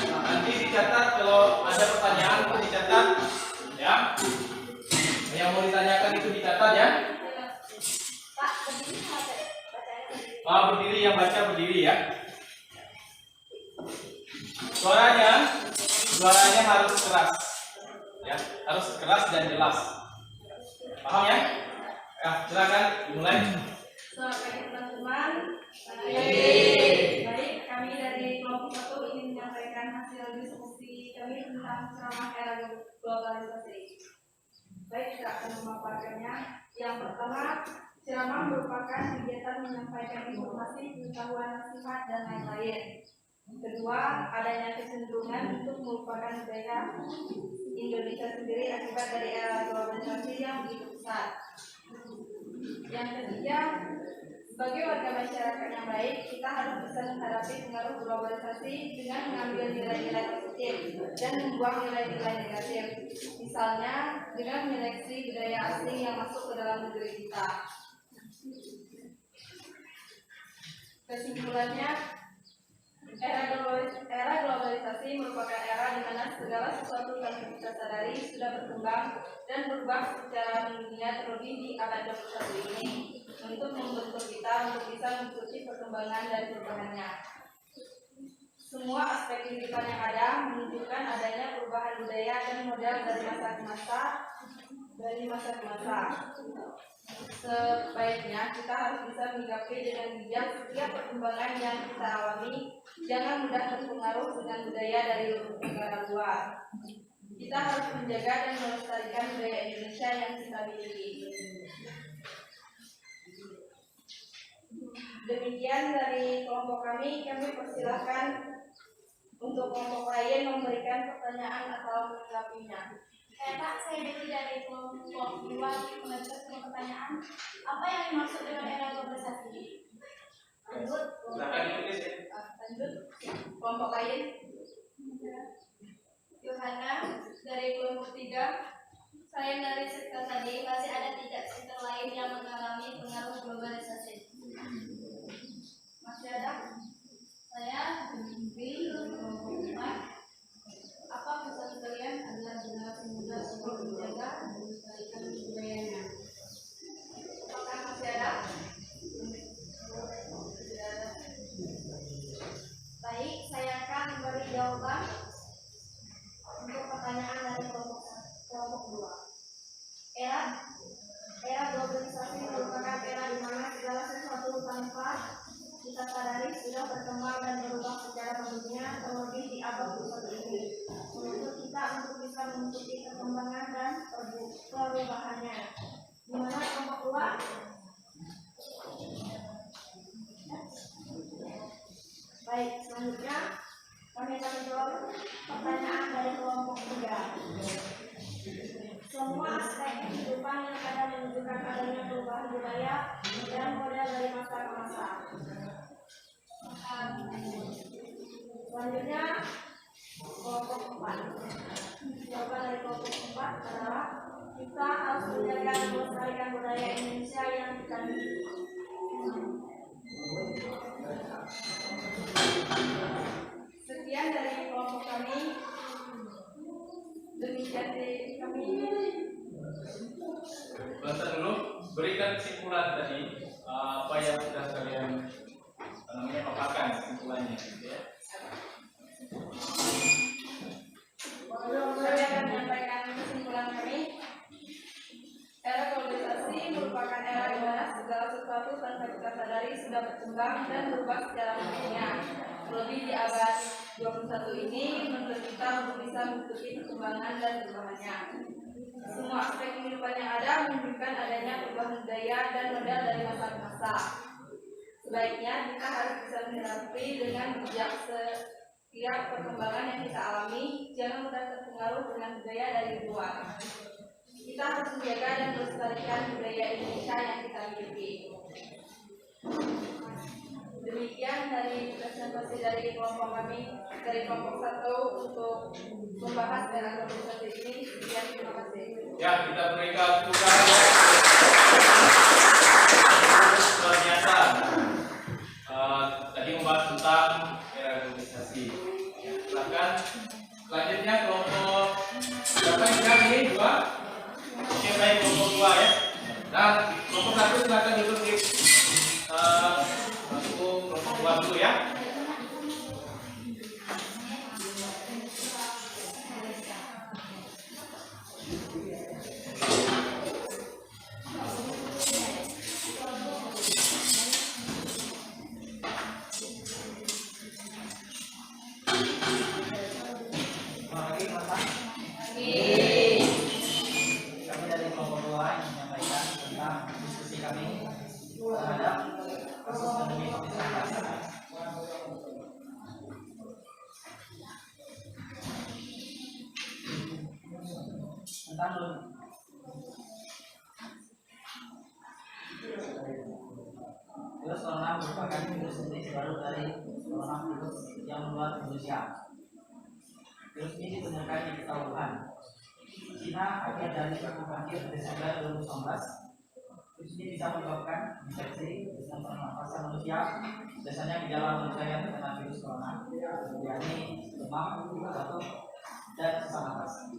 [SPEAKER 1] Nanti dicatat kalau ada pertanyaan itu dicatat, ya. Yang mau ditanyakan itu dicatat ya. Berdiri, yang baca berdiri ya. Suaranya harus keras, ya, harus keras dan jelas. Paham ya? Ya, silakan dimulai.
[SPEAKER 3] Selamat pagi teman-teman. Baik, kami dari kelompok 1 ingin menyampaikan hasil diskusi kami tentang ceramah era globalisasi. Baik, kita akan memaparkannya. Yang pertama, ceramah merupakan kegiatan menyampaikan informasi, pengetahuan, nasihat, dan lain-lain. Kedua, adanya kecenderungan untuk melupakan budaya Indonesia sendiri akibat dari era globalisasi yang begitu besar. Yang ketiga,
[SPEAKER 5] Sebagai warga masyarakat yang baik, kita harus bisa menghadapi pengaruh globalisasi dengan mengambil nilai-nilai positif dan membuang nilai-nilai negatif. Misalnya, dengan menyeleksi budaya asing yang masuk ke dalam negeri kita. Kesimpulannya, era globalisasi merupakan era di mana segala sesuatu yang kita sadari sudah berkembang dan berubah secara mendunia, terlebih di abad 21 ini, untuk membentuk kita untuk bisa mengikuti perkembangan dan perubahannya. Semua aspek kehidupan yang ada menunjukkan adanya perubahan budaya dan model dari masa ke masa. Sebaiknya kita harus bisa menyikapi dengan bijak setiap perkembangan yang kita alami. Jangan mudah terpengaruh dengan budaya dari negara luar. Kita harus menjaga dan melestarikan budaya Indonesia yang kita miliki. Demikian dari kelompok kami persilahkan untuk kelompok lain memberikan pertanyaan atau menanggapinya.
[SPEAKER 3] Pak, saya dari kelompok 2 mengajukan sebuah pertanyaan. Apa yang dimaksud dengan era globalisasi?
[SPEAKER 5] Lanjut, kelompok lain.
[SPEAKER 3] Yohana dari kelompok 3. Saya dari sektor tadi, masih ada 3 sektor lain yang mengalami pengaruh globalisasi.
[SPEAKER 5] Masih ada?
[SPEAKER 3] Saya di kelompok 4. Apa pesan kalian adalah generasi muda untuk menjaga dan melestarikan budayanya?
[SPEAKER 5] Apakah masih ada?
[SPEAKER 3] Baik, saya akan memberi jawaban untuk pertanyaan dari kelompok 2. Era globalisasi merupakan era di mana segala sesuatu tanpa kita sadari sudah berkembang dan berubah secara mendunia, terlebih di abad 21 ini. Menuntut kita untuk bisa mengikuti perkembangan dan perubahannya. Di mana kelompok 2? Baik, selanjutnya kami akan menjawab pertanyaan dari kelompok 3. Semua aspek kehidupan yang ada menunjukkan adanya perubahan budaya dan model dari masa ke masa. Selanjutnya kelompok 4. Jawaban dari kelompok 4 adalah kita harus menjaga dan melestarikan budaya Indonesia yang kita miliki.
[SPEAKER 5] Sekian dari kelompok kami. Demikian dari kami.
[SPEAKER 1] Bentar dulu, berikan kesimpulan tadi apa yang sudah kalian paparkan kesimpulannya, gitu ya.
[SPEAKER 5] Saya akan menyampaikan kesimpulan kami. Era globalisasi merupakan era di mana segala sesuatu tanpa kita sadari sudah berkembang dan berubah secara mendunia. Terlebih di abad 21 ini menuntut kita untuk bisa mengikuti perkembangan dan perubahannya. Semua aspek kehidupan yang ada menunjukkan adanya perubahan budaya dan model dari masa ke masa. Sebaiknya kita harus bisa menghadapi dengan bijak setiap perkembangan yang kita alami. Jangan mudah terpengaruh dengan budaya dari luar. Kita harus menjaga dan melestarikan budaya Indonesia yang kita miliki. Demikian dari presentasi dari kelompok kami, dari kelompok 1 untuk membahas era globalisasi ini. Sekian, terima kasih.
[SPEAKER 1] Ya, kita berikan tepuk tangan luar biasa. Tadi membahas tentang era globalisasi. Ya, silakan. Selanjutnya kelompok berapa ini? 2. Oke, baik, kelompok 2 ya. Dan kelompok 1 silakan duduk di kelompok 2 dulu ya.
[SPEAKER 2] Kami dari kelompok 2 ingin menyampaikan tentang diskusi kami terhadap kasus pandemi COVID-19. Tentang dulu. Terus jenis baru dari coronavirus yang menular di Indonesia. Virus ini ditemukan di Wuhan, Cina akhir dari akhir Desember 2019. Virus ini bisa menyebabkan infeksi sistem pernapasan manusia, biasanya gejala manusia yang terkena virus corona, yakni demam, batuk, dan sesak napas.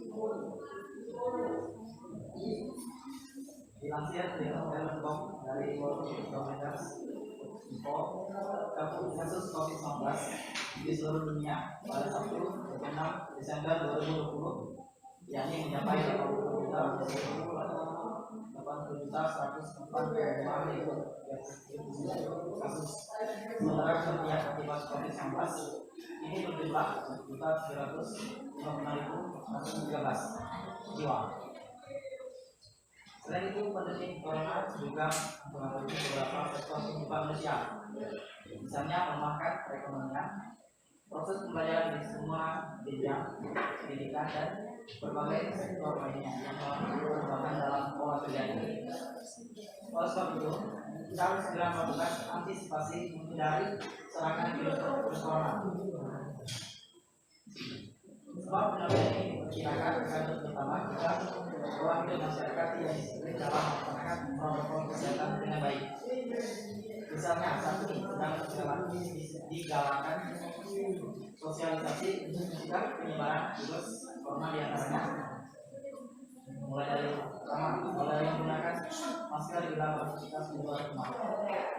[SPEAKER 2] Dilansir dari World dari World Kilometers Info, kasus COVID-19 di seluruh dunia pada Sabtu 6 Desember 2020 yakni mencapai 80.104.000 kasus. Sementara kematian akibat COVID-19 ini berjumlah 1.355.113 jiwa. Selain itu, pandemi corona juga mempengaruhi beberapa sektor kehidupan manusia, misalnya melemahkan perekonomian, proses pembelajaran di semua jenjang pendidikan dan berbagai sektor lainnya yang mengalami perubahan dalam pola kerja ini. Oleh sebab itu, kita harus segera melakukan antisipasi menghindari serangan virus corona. Sebab penyakit ini diperkirakan akan terutama jika pola hidup masyarakat tidak disiplin dalam melaksanakan protokol kesehatan dengan baik. Misalnya saat ini sedang digalakan sosialisasi untuk mencegah penyebaran virus corona di antaranya mulai dari menggunakan masker di dalam aktivitas di luar rumah.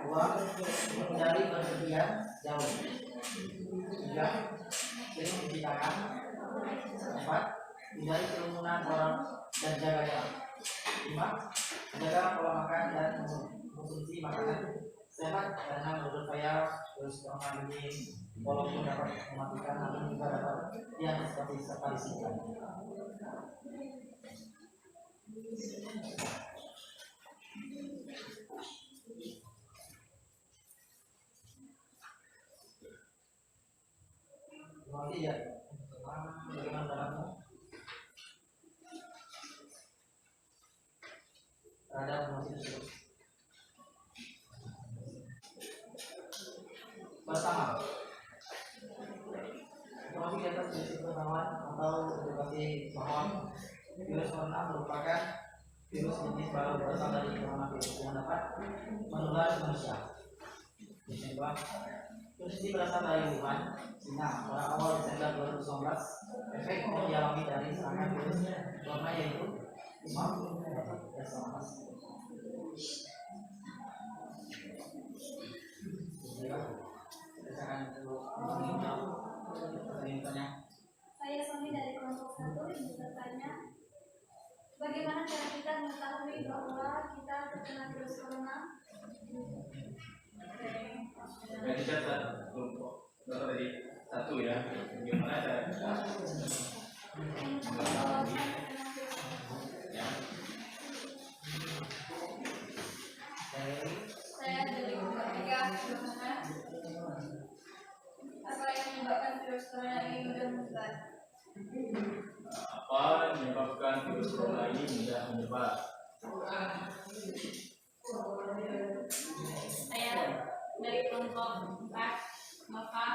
[SPEAKER 2] 2. Menghindari berpergian jauh. 3. Sering mencuci tangan. 4. Hindari kerumunan orang dan jaga jarak. 5. Jaga pola makan dan konsumsi makanan sehat karena menurut saya virus corona ini walaupun dapat mematikan namun juga dapat diantisipasi serta disiplin. Terima kasih ya. Bagaimana caranya? Terhadap informasi tersebut. Pertama, informasi di atas basic pengetahuan atau edukasi bahwa virus corona merupakan virus jenis baru berasal dari coronavirus yang dapat menular ke manusia. Yang kedua, virus ini berasal dari Wuhan, Cina pada awal Desember 2019. Efek yang dialami dari serangan virus corona yaitu demam, batuk, dan sesak napas.
[SPEAKER 5] Saya Sony dari kelompok 1 ingin bertanya, bagaimana cara kita mengetahui bahwa kita terkena virus corona?
[SPEAKER 1] Jadi kita kelompok dari 1 ya. Bagaimana cara kita? Ya.
[SPEAKER 5] Saya dari kelompok 3. Apa yang menyebabkan virus corona ini mudah menyebar?
[SPEAKER 1] Apa yang menyebabkan virus corona ini mudah menyebar?
[SPEAKER 3] Saya dari kelompok 4, maka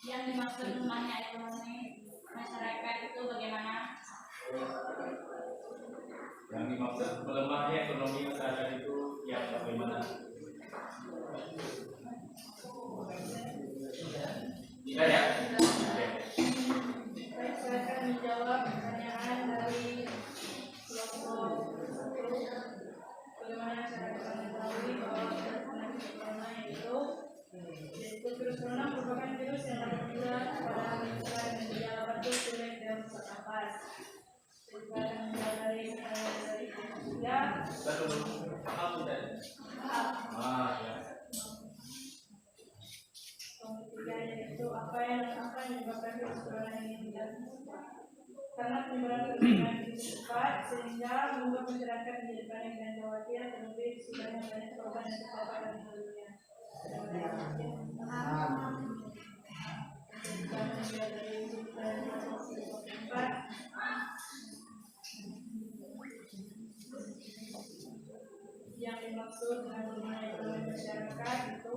[SPEAKER 3] yang dimaksud lemahnya ekonomi masyarakat itu bagaimana?
[SPEAKER 1] Yang dimaksud melemahnya ekonomi masyarakat itu yang bagaimana? Tidak ya?
[SPEAKER 5] Baik, saya akan menjawab pertanyaan dari kelompok 1. Bagaimana cara kita mengetahui bahwa kita terkena virus corona yaitu virus corona merupakan virus yang dapat menular pada manusia dengan gejala batuk, pilek, dan sesak napas. Kita akan menjawab dari ketiga.
[SPEAKER 1] Paham tidak? Ya.
[SPEAKER 5] Ketiga yaitu apa yang menyebabkan virus corona ini mudah menyebar. Karena penyebaran virus corona ini cepat sehingga membuat masyarakat menjadi panik dan khawatir, terlebih sudah banyak korban yang terpapar di dunia. Yang dimaksud dengan ekonomi masyarakat itu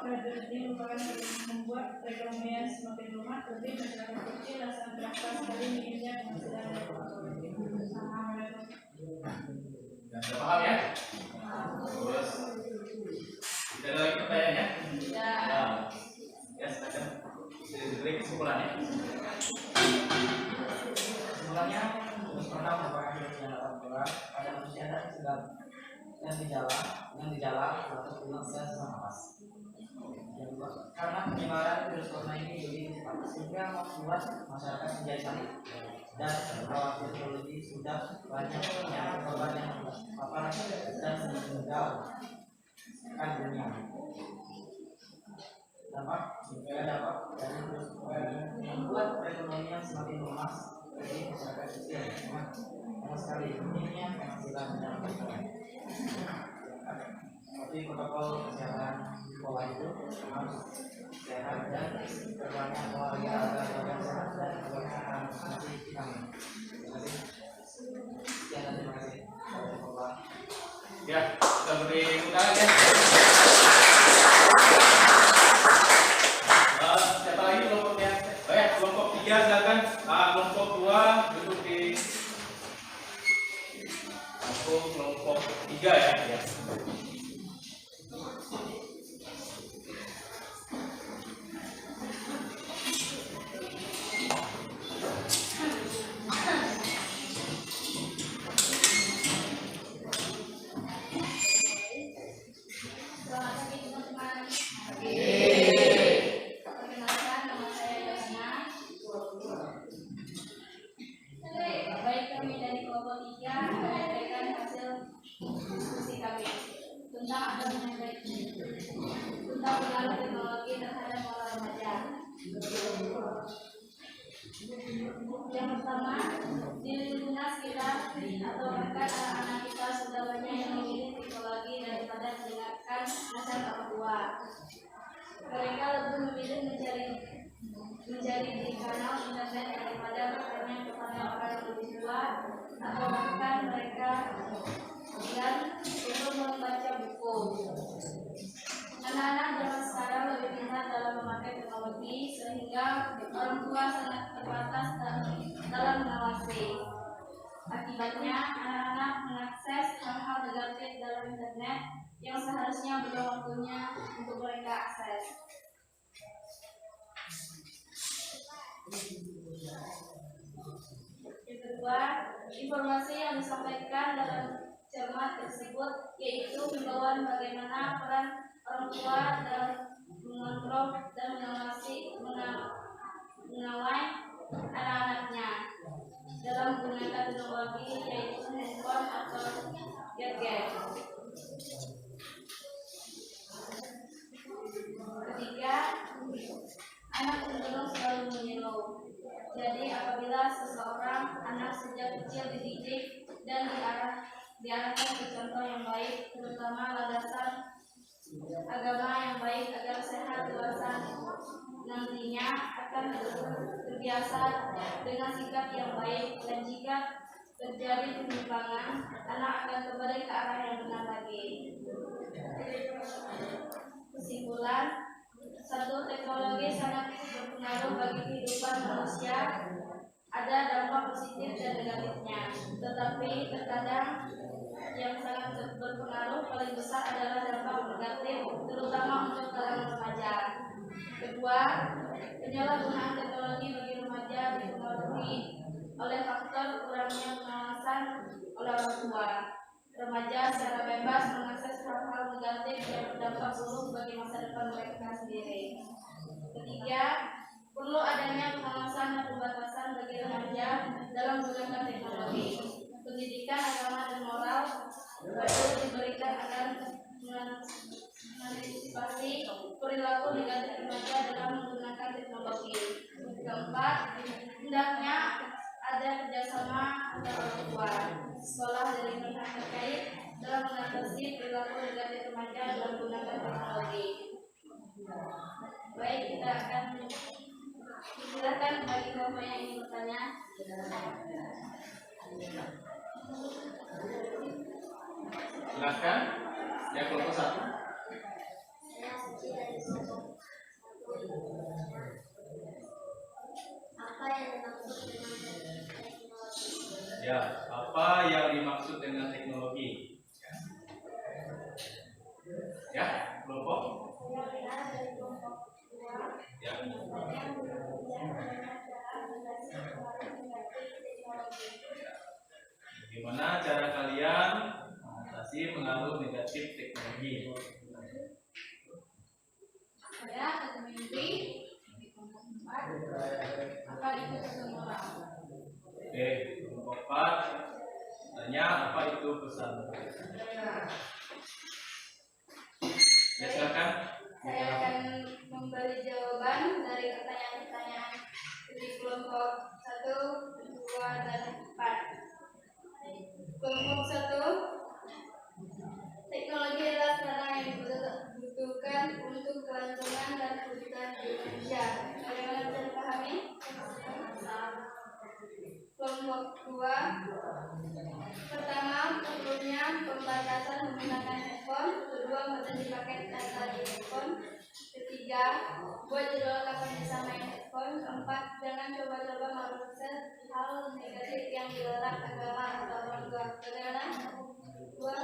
[SPEAKER 3] kehadiran ini merupakan membuat perekonomian semakin lemah, lebih masyarakat kecil dan sangat terasa sekali minimnya penghasilan dari ekonomi.
[SPEAKER 1] Sudah paham ya? Terus tidak ada lagi pertanyaan ya? Nah, ya silakan. Diberi kesimpulannya.
[SPEAKER 2] Kesimpulannya, tugas pertama merupakan kewajiban orang tua pada manusia dan segala yang gejala atau pulang dan nafas. Karena penyebaran virus corona ini lebih cepat sehingga membuat masyarakat menjadi panik dan khawatir terlebih sudah banyak yang korban yang terpapar dan meninggal dunia. Dampak dari virus corona ini membuat perekonomian semakin lemah bagi masyarakat kecil sama sekali minimnya penghasilan dan pendapatan. Tapi protokol kesehatan di bawah itu harus sehat dan berbanyak olahraga agar badan sehat dan kebersihan masih vitamin. Terima kasih. Sekian dan terima kasih.
[SPEAKER 1] Ya, kita beri tepuk tangan ya. Siapa lagi kelompoknya? Oh ya, kelompok 3 silakan. Kelompok 2 duduk di kelompok 3 ya.
[SPEAKER 3] Baik, kami dari kelompok 3 menyampaikan hasil diskusi kami tentang pengaruh teknologi terhadap pola remaja. Yang pertama, di lingkungan sekitar atau bahkan anak-anak kita sudah banyak yang memilih teknologi daripada mendengarkan nasihat orang tua. Mereka lebih memilih mencari di kanal internet daripada bertanya kepada orang yang lebih tua, atau bahkan mereka enggan untuk membaca buku. Anak-anak zaman sekarang lebih pintar dalam memakai teknologi sehingga orang tua sangat terbatas dalam mengawasi. Akibatnya, anak-anak mengakses hal-hal negatif dalam internet yang seharusnya belum waktunya untuk mereka akses. Yang kedua, informasi yang disampaikan dalam cermat tersebut yaitu himbauan bagaimana peran orang tua dalam mengontrol dan mengawal anak-anaknya dalam menggunakan teknologi yaitu handphone atau gadget. Ketiga, anak cenderung selalu mengeluh. Jadi apabila seseorang anak sejak kecil dididik dan diarahkan ke contoh yang baik, terutama landasan agama yang baik agar sehat dewasa nantinya akan terbiasa dengan sikap yang baik, dan jika terjadi penyimpangan, anak akan kembali ke arah yang benar lagi. Kesimpulan, satu, teknologi sangat berpengaruh bagi kehidupan manusia. Ada dampak positif dan negatifnya, tetapi terkadang yang sangat berpengaruh paling besar adalah dampak negatif, terutama untuk kalangan remaja. Kedua, penyalahgunaan teknologi bagi remaja dipengaruhi oleh faktor kurangnya pengawasan oleh orang tua. Remaja secara bebas mengakses hal-hal negatif yang berdampak buruk bagi masa depan mereka sendiri. Ketiga, perlu adanya pengawasan dan pembatasan bagi remaja dalam menggunakan teknologi. Pendidikan agama dan moral perlu diberikan agar mengantisipasi perilaku negatif remaja dalam menggunakan teknologi. Keempat, hendaknya ada kerjasama antara orang tua, sekolah, dan pihak terkait dalam mengatasi perilaku negatif remaja dalam menggunakan teknologi. Baik, kita akan silakan bagi kelompok yang ingin bertanya.
[SPEAKER 1] Silakan. Ya, kelompok 1.
[SPEAKER 3] Saya Suci dari
[SPEAKER 1] Ya, apa yang dimaksud dengan teknologi? Ya, kelompok. Ya. Bagaimana cara kalian mengatasi pengaruh negatif teknologi?
[SPEAKER 5] Saya ada mimpi di kelompok 4 apa itu pesan moral.
[SPEAKER 1] Oke, kelompok 4 tanya apa itu pesan. Ya, silakan.
[SPEAKER 5] Saya akan memberi jawaban dari pertanyaan-pertanyaan di kelompok 1, 2, dan 4. Kelompok 1, teknologi adalah sarana yang dibutuhkan untuk kelangsungan dan kehidupan di Indonesia. Bagaimana bisa dipahami? Kelompok 2, pertama, perlunya pembatasan menggunakan handphone. Kedua, membatasi paket data di handphone. Ketiga, buat jadwal kapan bisa main handphone. Keempat, jangan coba-coba melakukan hal negatif yang dilarang agama atau orang tua. Bagaimana? Dua,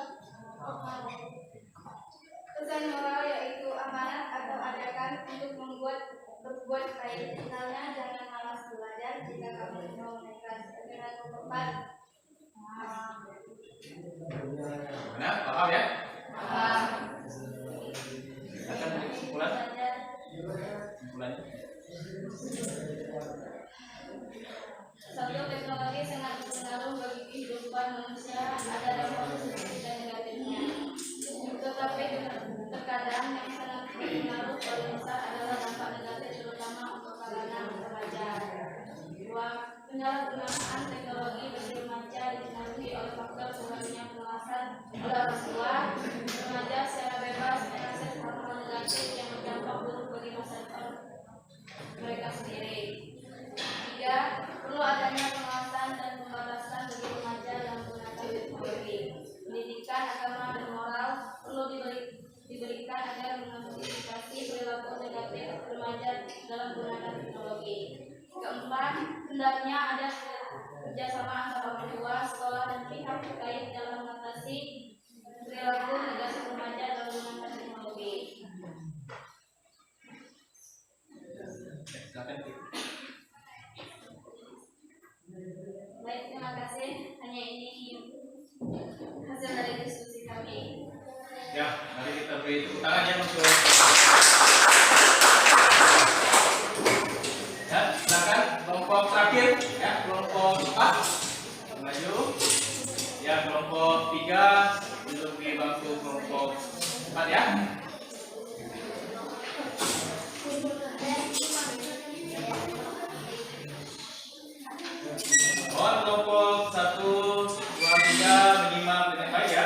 [SPEAKER 5] pesan moral yaitu amanat atau ajakan untuk berbuat baik. Misalnya, jangan malas belajar jika kamu mau naik kelas. Bagaimana? Keempat,
[SPEAKER 1] Mana? Paham ya?
[SPEAKER 5] paham.
[SPEAKER 1] Silakan kesimpulan. Kesimpulannya.
[SPEAKER 5] Satu, teknologi sangat berpengaruh bagi kehidupan manusia, ada dampak positif dan negatifnya. Tetapi terkadang yang sangat berpengaruh paling besar adalah dampak negatif, terutama untuk kalangan remaja. Dua, penyalahgunaan teknologi bagi remaja dipengaruhi oleh faktor kurangnya pengawasan oleh orang tua. Remaja secara bebas mengakses hal-hal negatif yang berdampak buruk bagi masa depan mereka sendiri. Tiga, perlu adanya pengawasan dan pembatasan bagi remaja dalam menggunakan teknologi. Pendidikan agama dan moral perlu diberikan agar mengantisipasi perilaku negatif remaja dalam menggunakan teknologi. Keempat, hendaknya ada kerjasama antara orang tua, sekolah, dan pihak terkait dalam mengatasi perilaku negatif remaja dalam menggunakan teknologi.
[SPEAKER 1] Silakan.
[SPEAKER 5] Baik, terima kasih. Hanya ini hasil dari diskusi kami.
[SPEAKER 1] Ya, mari kita beri tepuk tangan ya untuk. Ya, silakan kelompok terakhir ya, kelompok 4 maju. Ya, kelompok 3 duduk di bangku kelompok 4 ya. Mohon kelompok 1, 2, 3 menyimak dengan baik ya.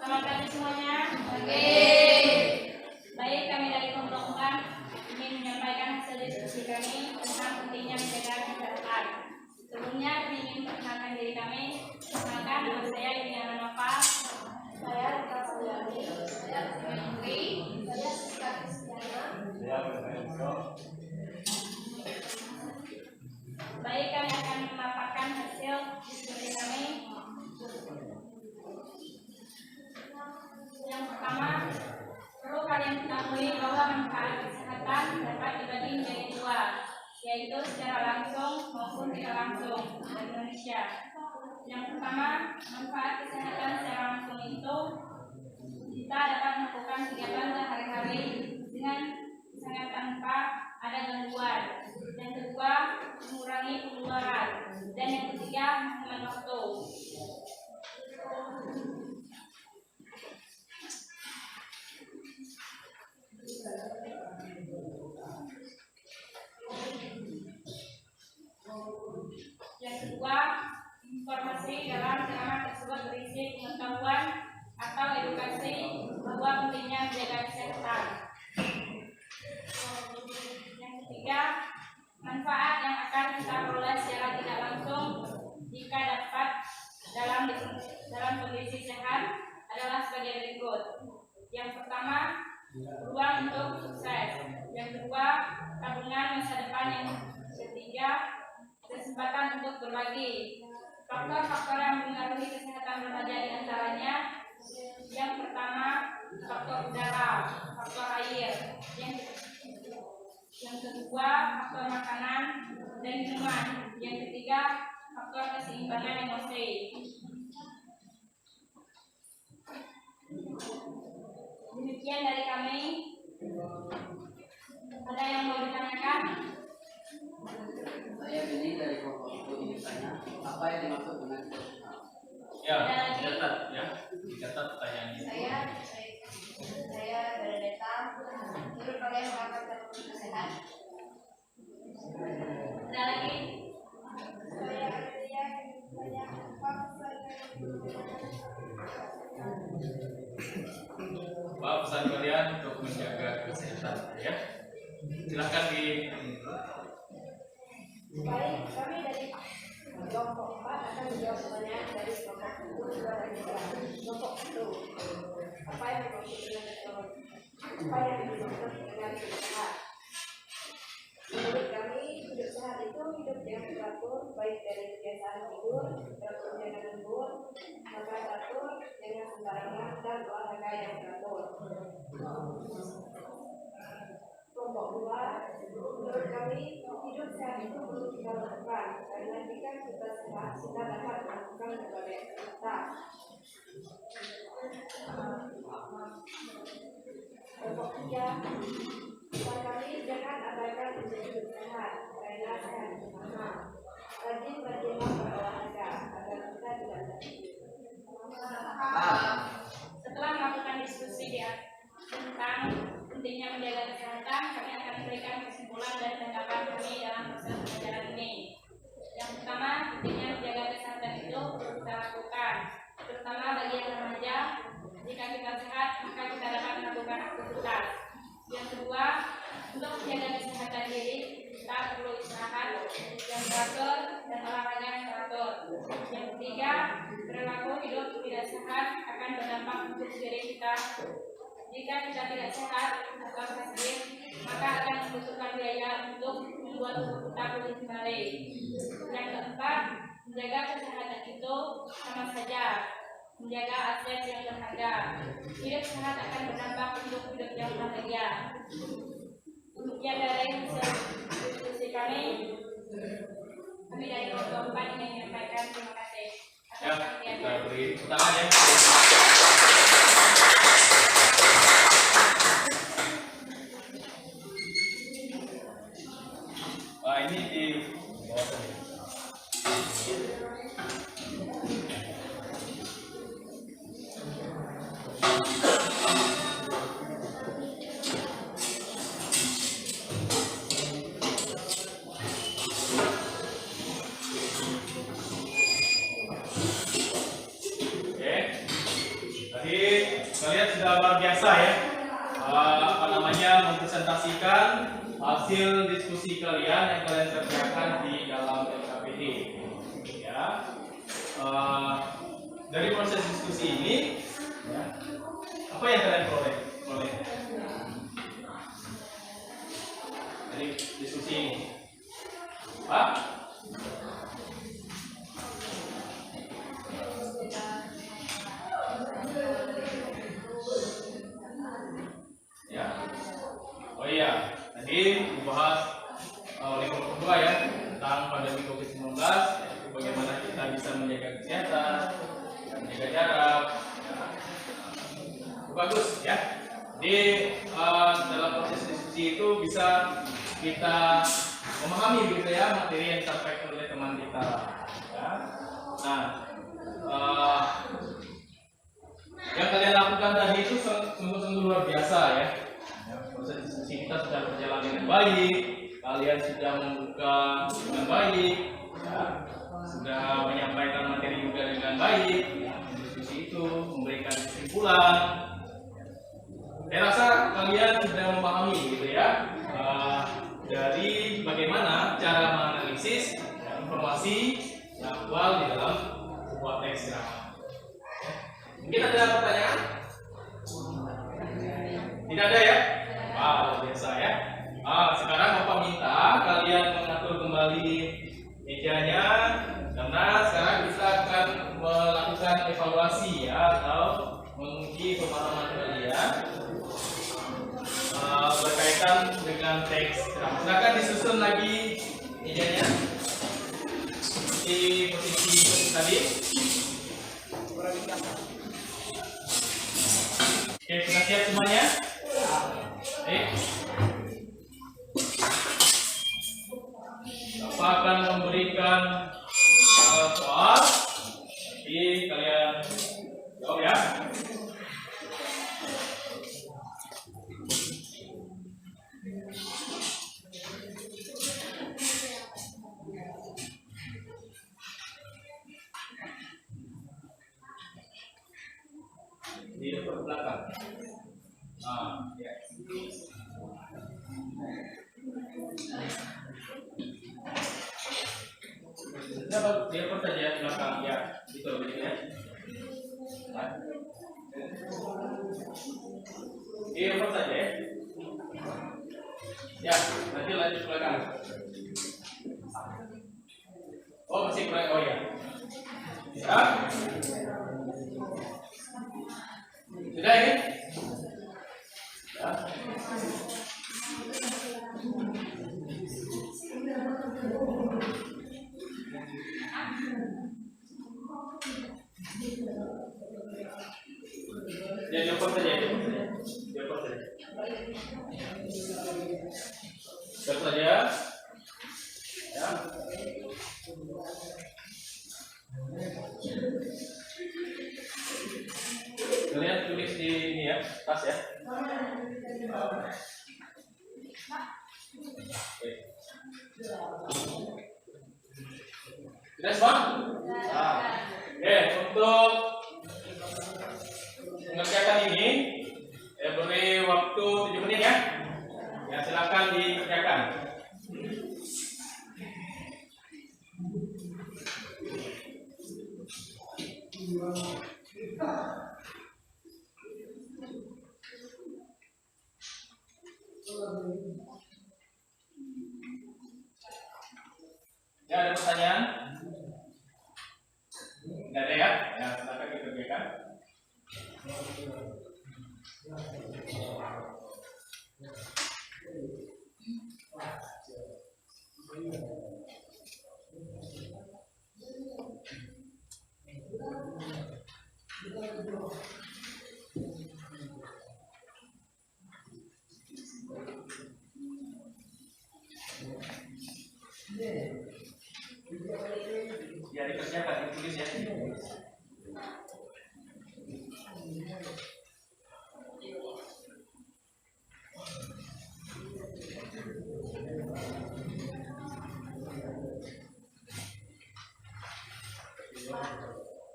[SPEAKER 3] Selamat pagi semuanya. Baik, kami dari kelompok 4 ingin menyampaikan hasil diskusi kami tentang pentingnya menjaga kesehatan. Sebelumnya kami ingin memperkenalkan diri kami. Perkenalkan, nama saya Yuliana Nova.
[SPEAKER 5] Saya Rika Suliani, saya Menteri, saya Siska Kristiana.
[SPEAKER 3] Baik, kami akan memaparkan hasil diskusi kami. Yang pertama, perlu kalian ketahui bahwa manfaat kesehatan dapat dibagi menjadi dua, yaitu secara langsung maupun tidak langsung di Indonesia. Yang pertama, manfaat kesehatan secara langsung itu kita dapat melakukan kegiatan sehari-hari dengan sangat tanpa ada gangguan. Yang kedua, mengurangi pengeluaran. Dan yang ketiga, menghemat waktu. Yang kedua, informasi dalam ceramah tersebut berisi pengetahuan atau edukasi bahwa pentingnya menjaga kesehatan. Yang ketiga, manfaat yang akan kita peroleh secara tidak langsung jika dapat dalam kedua, tabungan masa depan. Yang ketiga, kesempatan untuk berbagi. Faktor-faktor yang mempengaruhi kesehatan remaja diantaranya: yang pertama, faktor udara, faktor air. Yang kedua, faktor makanan dan minuman. Yang ketiga, faktor keseimbangan emosi. Demikian dari kami. Ada yang mau ditanyakan?
[SPEAKER 2] Saya Beni dari kelompok studi ditanya, apa yang dimaksud dengan profesional?
[SPEAKER 1] Ya, dicatat ya, dicatat pertanyaannya.
[SPEAKER 5] Saya Bernadetta. Menurut kalian mengapa kita sehat?
[SPEAKER 3] Ada lagi?
[SPEAKER 5] Saya Amelia. Banyak
[SPEAKER 1] Apa pesan kalian untuk menjaga kesehatan ya? Silahkan di.
[SPEAKER 5] Baik, kami dari kelompok 4 akan menjawab pertanyaan dari kelompok 2 dan kelompok 1. Apa yang dimaksud dengan sehat? Menurut kami, hidup sehat itu hidup yang teratur, baik dari kebiasaan tidur, teratur dengan lembur, makan teratur, dengan sembarangan, dan olahraga yang teratur. Kelompok 2, menurut kami, hidup sehat itu perlu kita lakukan, karena jika kita sehat, kita dapat melakukan berbagai aktivitas. Kelompok 3, pesan kami jangan abaikan untuk hidup sehat, karena sehat itu mahal. Rajin-rajinlah berolahraga, agar kita tidak sakit.
[SPEAKER 3] Setelah melakukan diskusi tentang pentingnya menjaga kesehatan, kami akan memberikan kesimpulan dan tanggapan kami dalam proses pembelajaran ini. Yang pertama, pentingnya menjaga kesehatan itu perlu kita lakukan, terutama bagi yang remaja. Jika kita sehat, maka kita dapat melakukan aktivitas. Yang kedua, untuk menjaga kesehatan diri, kita perlu istirahat yang teratur dan olahraga yang teratur. Yang ketiga, perilaku hidup tidak sehat akan berdampak untuk diri kita. Jika kita tidak sehat atau sakit, maka akan membutuhkan biaya untuk membuat tubuh kita pulih kembali. Yang keempat, menjaga kesehatan itu sama saja menjaga aset yang berharga. Hidup sehat akan berdampak untuk hidup yang bahagia. Demikian dari diskusi kami. Kami dari kelompok 4 ingin menyampaikan terima kasih.
[SPEAKER 1] Ya, kita beri tangan ya. Wah, ini di bawah tadi. Kalian sudah luar biasa ya, mempresentasikan hasil diskusi kalian yang kalian kerjakan di dalam LKPD. Ya, dari proses diskusi ini, ya, apa yang kalian peroleh? Dari diskusi ini, apa? Ya. Oh iya, tadi dibahas oleh kelompok 2 ya tentang pandemi COVID-19, yaitu bagaimana kita bisa menjaga kesehatan, menjaga jarak. Bagus ya. Di dalam proses diskusi itu bisa kita memahami gitu ya materi yang disampaikan oleh teman kita. Ya. Nah, yang kalian lakukan tadi itu sungguh-sungguh luar biasa ya. Proses diskusi kita sudah berjalan dengan baik, kalian sudah membuka dengan baik, ya, sudah menyampaikan materi juga dengan baik. Diskusi itu memberikan kesimpulan. Saya rasa kalian sudah memahami gitu ya, dari bagaimana cara menganalisis informasi yang aktual di dalam sebuah teks drama. Mungkin ada pertanyaan? Tidak ada ya? Wah, luar biasa ya. Nah, sekarang Bapak minta kalian mengatur kembali mejanya, karena sekarang kita akan melakukan evaluasi ya, atau menguji pemahaman kalian berkaitan dengan teks. Nah, silakan disusun lagi mejanya di posisi tadi. Oke, sudah siap semuanya? Bapak akan memberikan soal, jadi kalian jawab ya. Di depan belakang. Ya. Dia apa saja belakang ya, gitu ya. Dia apa saja ya. Ya, nanti lanjut belakang. Oh masih kurang, oh ya. Ya. Sudah ya. Ya. Ya, jawab saja. Jawab saja. Ya. Kalian tulis di ini ya, tas ya. Sudah semua? Oke, untuk mengerjakan ini, beri waktu 7 menit ya. Ya, silakan dikerjakan. Ya, ada pertanyaan? Tidak ada ya? Ya, silakan dikerjakan. Ya, dikerjakan, ditulis ya.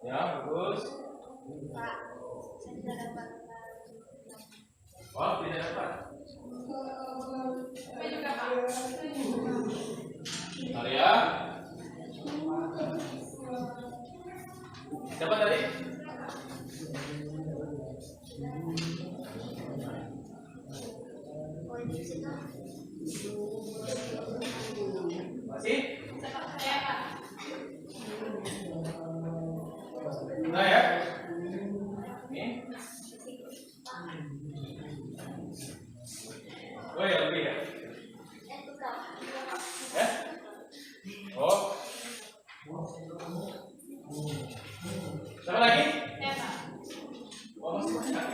[SPEAKER 1] Ya, bagus. Oh, tidak dapat. Maria, dapat tadi? Masih? Nah ya, ini. Oh ya, lebih ya. Ya? Oh. Siapa lagi? Oh, masih banyak.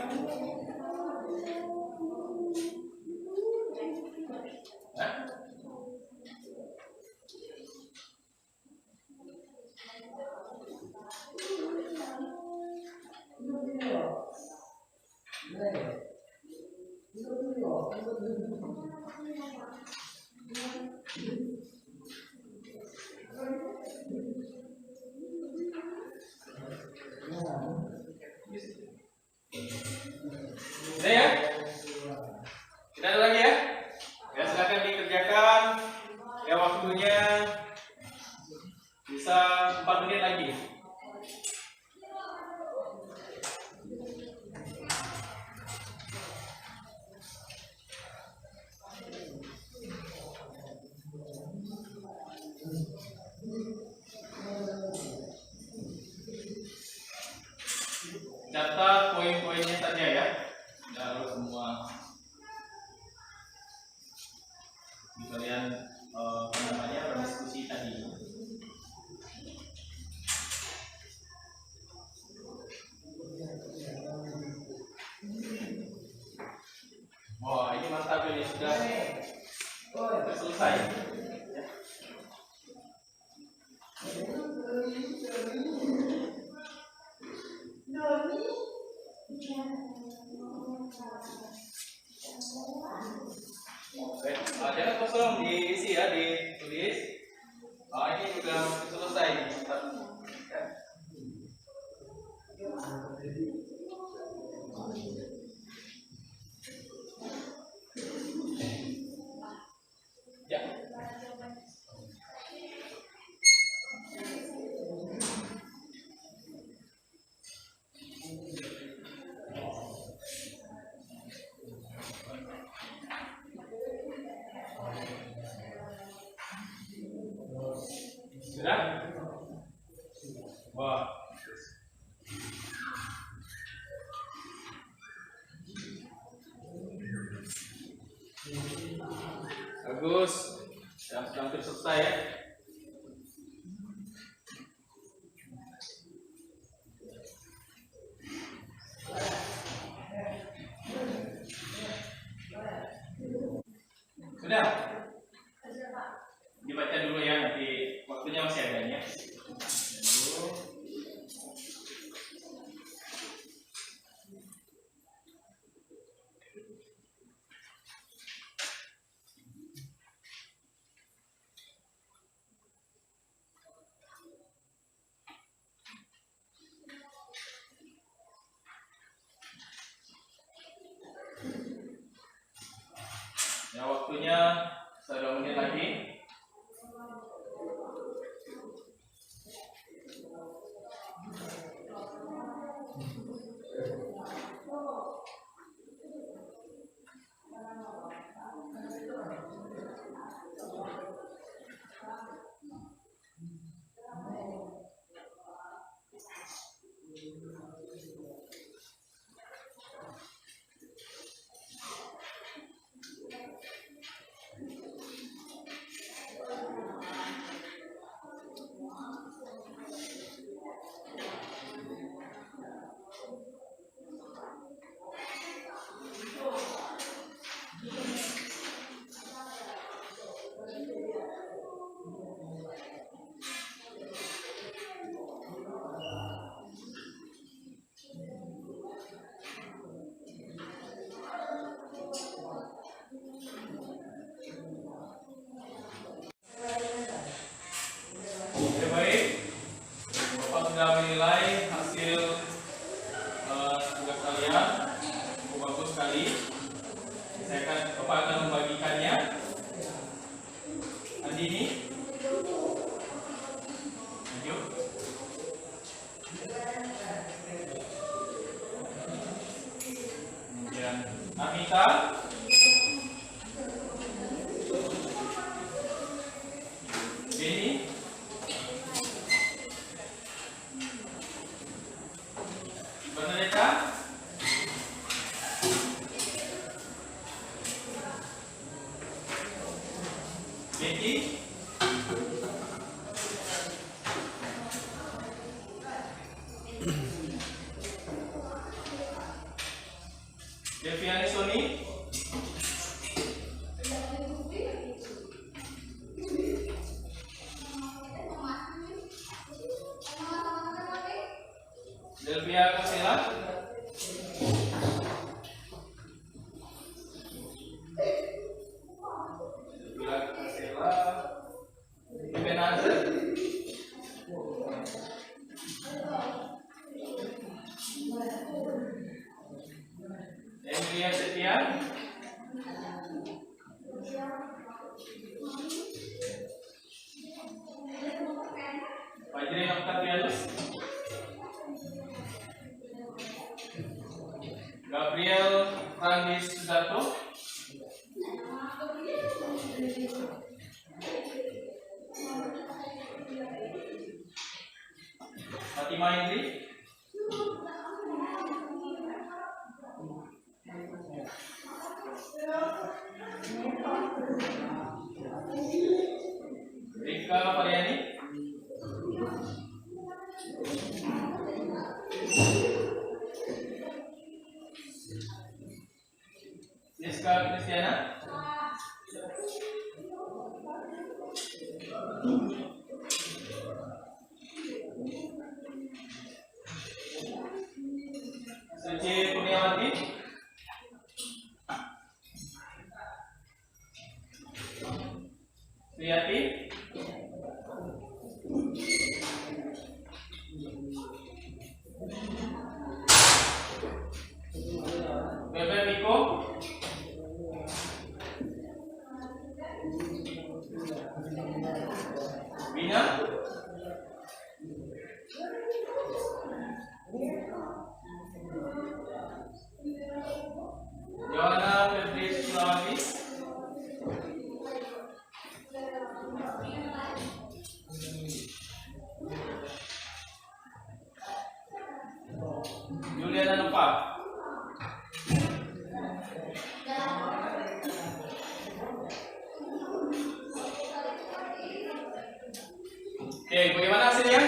[SPEAKER 1] Ya? Udah ya? Tidak ada lagi ya? Ya, silakan dikerjakan. Ya, waktunya bisa 4 menit lagi. kalian apa namanya berdiskusi tadi. Wah, ini mantap ini sudah selesai. Oke, jangan kosong diisi ya, ditulis. Ini sudah selesai. Ya. Sudah? Wah. Bagus. Sudah hampir selesai ya. Sudah? Dibaca dulu ya, nanti waktunya masih ada ya. Ya, waktunya 1 menit lagi. Oke, baik. Bapak sudah menilai hasil tugas kalian. Cukup bagus sekali. Bapak akan membagikannya. Andini. Lanjut. Kemudian Amita. Benny. Bernadetta. Becky. Deviani Sony. Delvia Kasela. Delvia Kasela. Iben Azhar. Emilia Setia. Fajrin Octavianus. Gabriel Randis Sudarto. Fatima Indri. Rika Variani. Siska Kristiana. Suci Kurniawati. Riyati. Bebe Miko. Bina. Johanna Febri Sulawati. Juliana Nova. Oke, bagaimana hasilnya?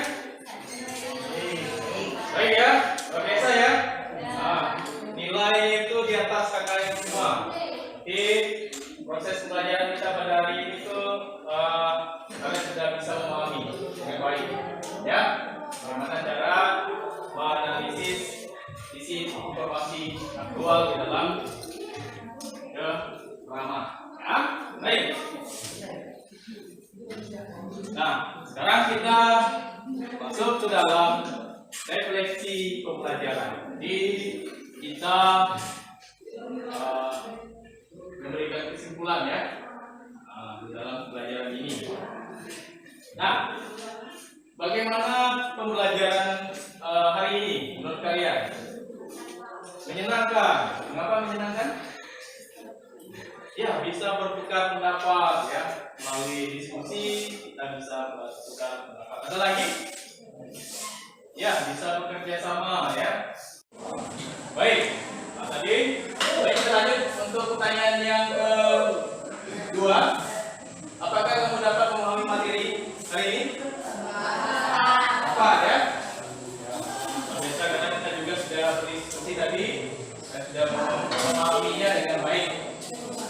[SPEAKER 1] Baik ya, luar biasa ya. Nah, nilai itu di atas KKM semua. Di proses pembelajaran kita pada hari ini itu kalian sudah bisa memahami dengan baik, ya. Bagaimana cara menganalisis isi informasi aktual di dalam drama. Ya, baik. Nah, sekarang kita masuk ke dalam refleksi pembelajaran. Jadi kita memberikan kesimpulan ya di dalam pembelajaran ini. Nah, bagaimana pembelajaran hari ini menurut kalian? Menyenangkan. Mengapa menyenangkan? Ya, bisa bertukar pendapat ya. Melalui diskusi kita bisa bertukar pendapat. Ada lagi? Ya, bisa bekerja sama ya. Baik, Pak tadi. Baik, kita lanjut untuk pertanyaan yang kedua. Apakah kamu dapat memahami materi hari ini? Apa ya? Biasa karena kita juga sudah berdiskusi tadi dan sudah memahaminya dengan baik.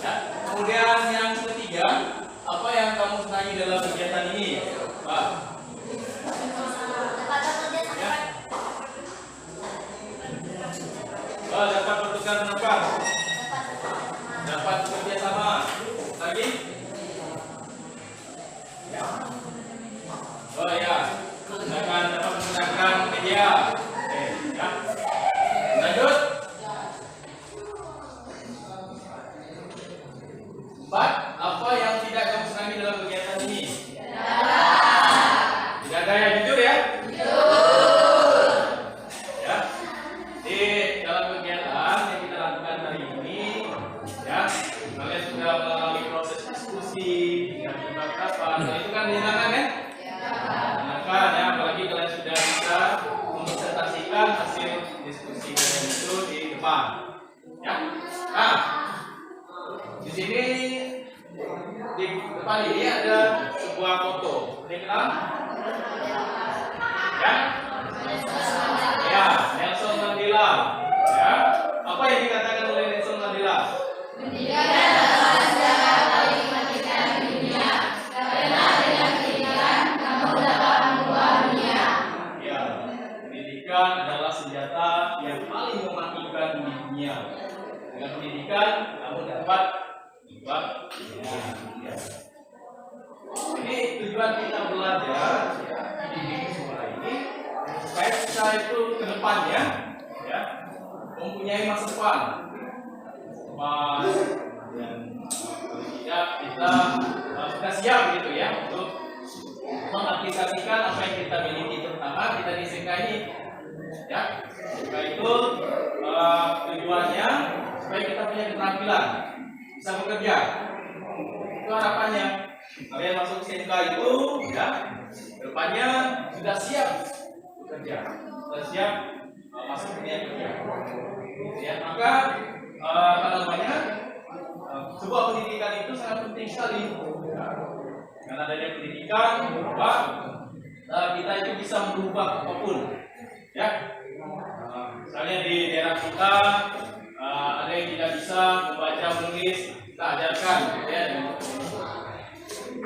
[SPEAKER 1] Ya. Kemudian yang ketiga, apa yang kamu senangi dalam kegiatan ini, Pak? Ya. Oh, dapat bertukar pendapat, dapat bekerja sama. Lagi? Oh ya, akan dapat menggunakan media. Oke, ya. Lanjut. 4. Apa yang tidak kamu senangi dalam kegiatan ini? Tidak ada yang jujur ya? Jujur. Ya. Di dalam kegiatan yang kita lakukan hari ini, ya, kalian sudah melalui proses diskusi dengan beberapa. Nah, itu kan menyenangkan kan? Menyenangkan ya, apalagi kalian sudah bisa mempresentasikan hasil diskusi kalian itu di depan. Ya. Nah, di sini di depan ini ada sebuah foto. Ini kenal? Ya? Ya, Nelson Mandela. Ya. Apa yang dikatakan oleh Nelson Mandela? Ya, pendidikan adalah senjata yang paling mematikan di dunia. Dengan pendidikan, kamu dapat juga. Ini tujuan kita belajar ya, di sekolah ini supaya kita itu ke depannya ya mempunyai masa depan. Dan tidak kita sudah siap gitu ya untuk mengaplikasikan apa yang kita miliki, terutama kita di SMK ini ya. Supaya itu tujuannya supaya kita punya keterampilan bisa bekerja. Itu harapannya. Kalian masuk SMK itu ya, depannya sudah siap bekerja, sudah siap masuk dunia kerja. Ya, maka apa namanya? Sebuah pendidikan itu sangat penting sekali. Ya. Karena adanya pendidikan, kita itu bisa merubah apapun, ya. Misalnya di daerah kita ada yang tidak bisa membaca menulis, kita ajarkan, ya.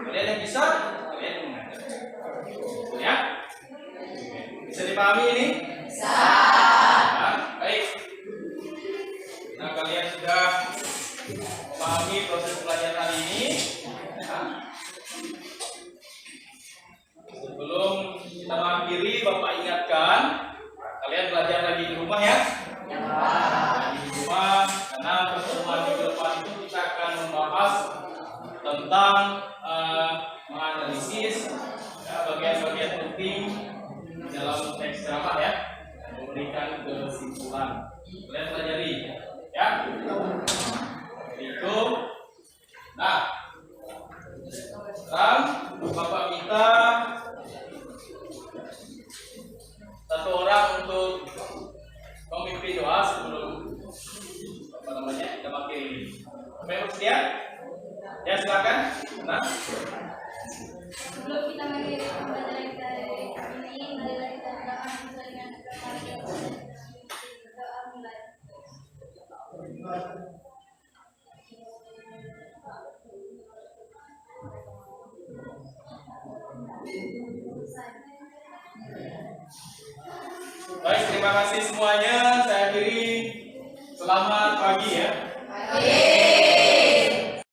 [SPEAKER 1] Kalian yang bisa, kalian yang mengajar, ya. Bisa dipahami ini? Bisa. Nah, baik. Nah, kalian sudah memahami proses pelajaran ini. Ya. Sebelum kita mengakhiri, Bapak ingatkan, kalian belajar lagi di rumah ya. Di rumah, karena pertemuan minggu depan itu kita akan membahas tentang menganalisis bagian-bagian penting dalam teks ceramah ya, memberikan kesimpulan. Kalian pelajari ya. Itu. Nah, sekarang Bapak minta satu orang untuk memimpin doa sebelum kita pakai ini. Bapak bersedia? Ya, silakan. Nah,
[SPEAKER 3] Sebelum kita mengakhiri pembelajaran kita hari ini, marilah kita berdoa sesuai dengan firman Tuhan. Doa mulai.
[SPEAKER 1] baik, terima kasih semuanya.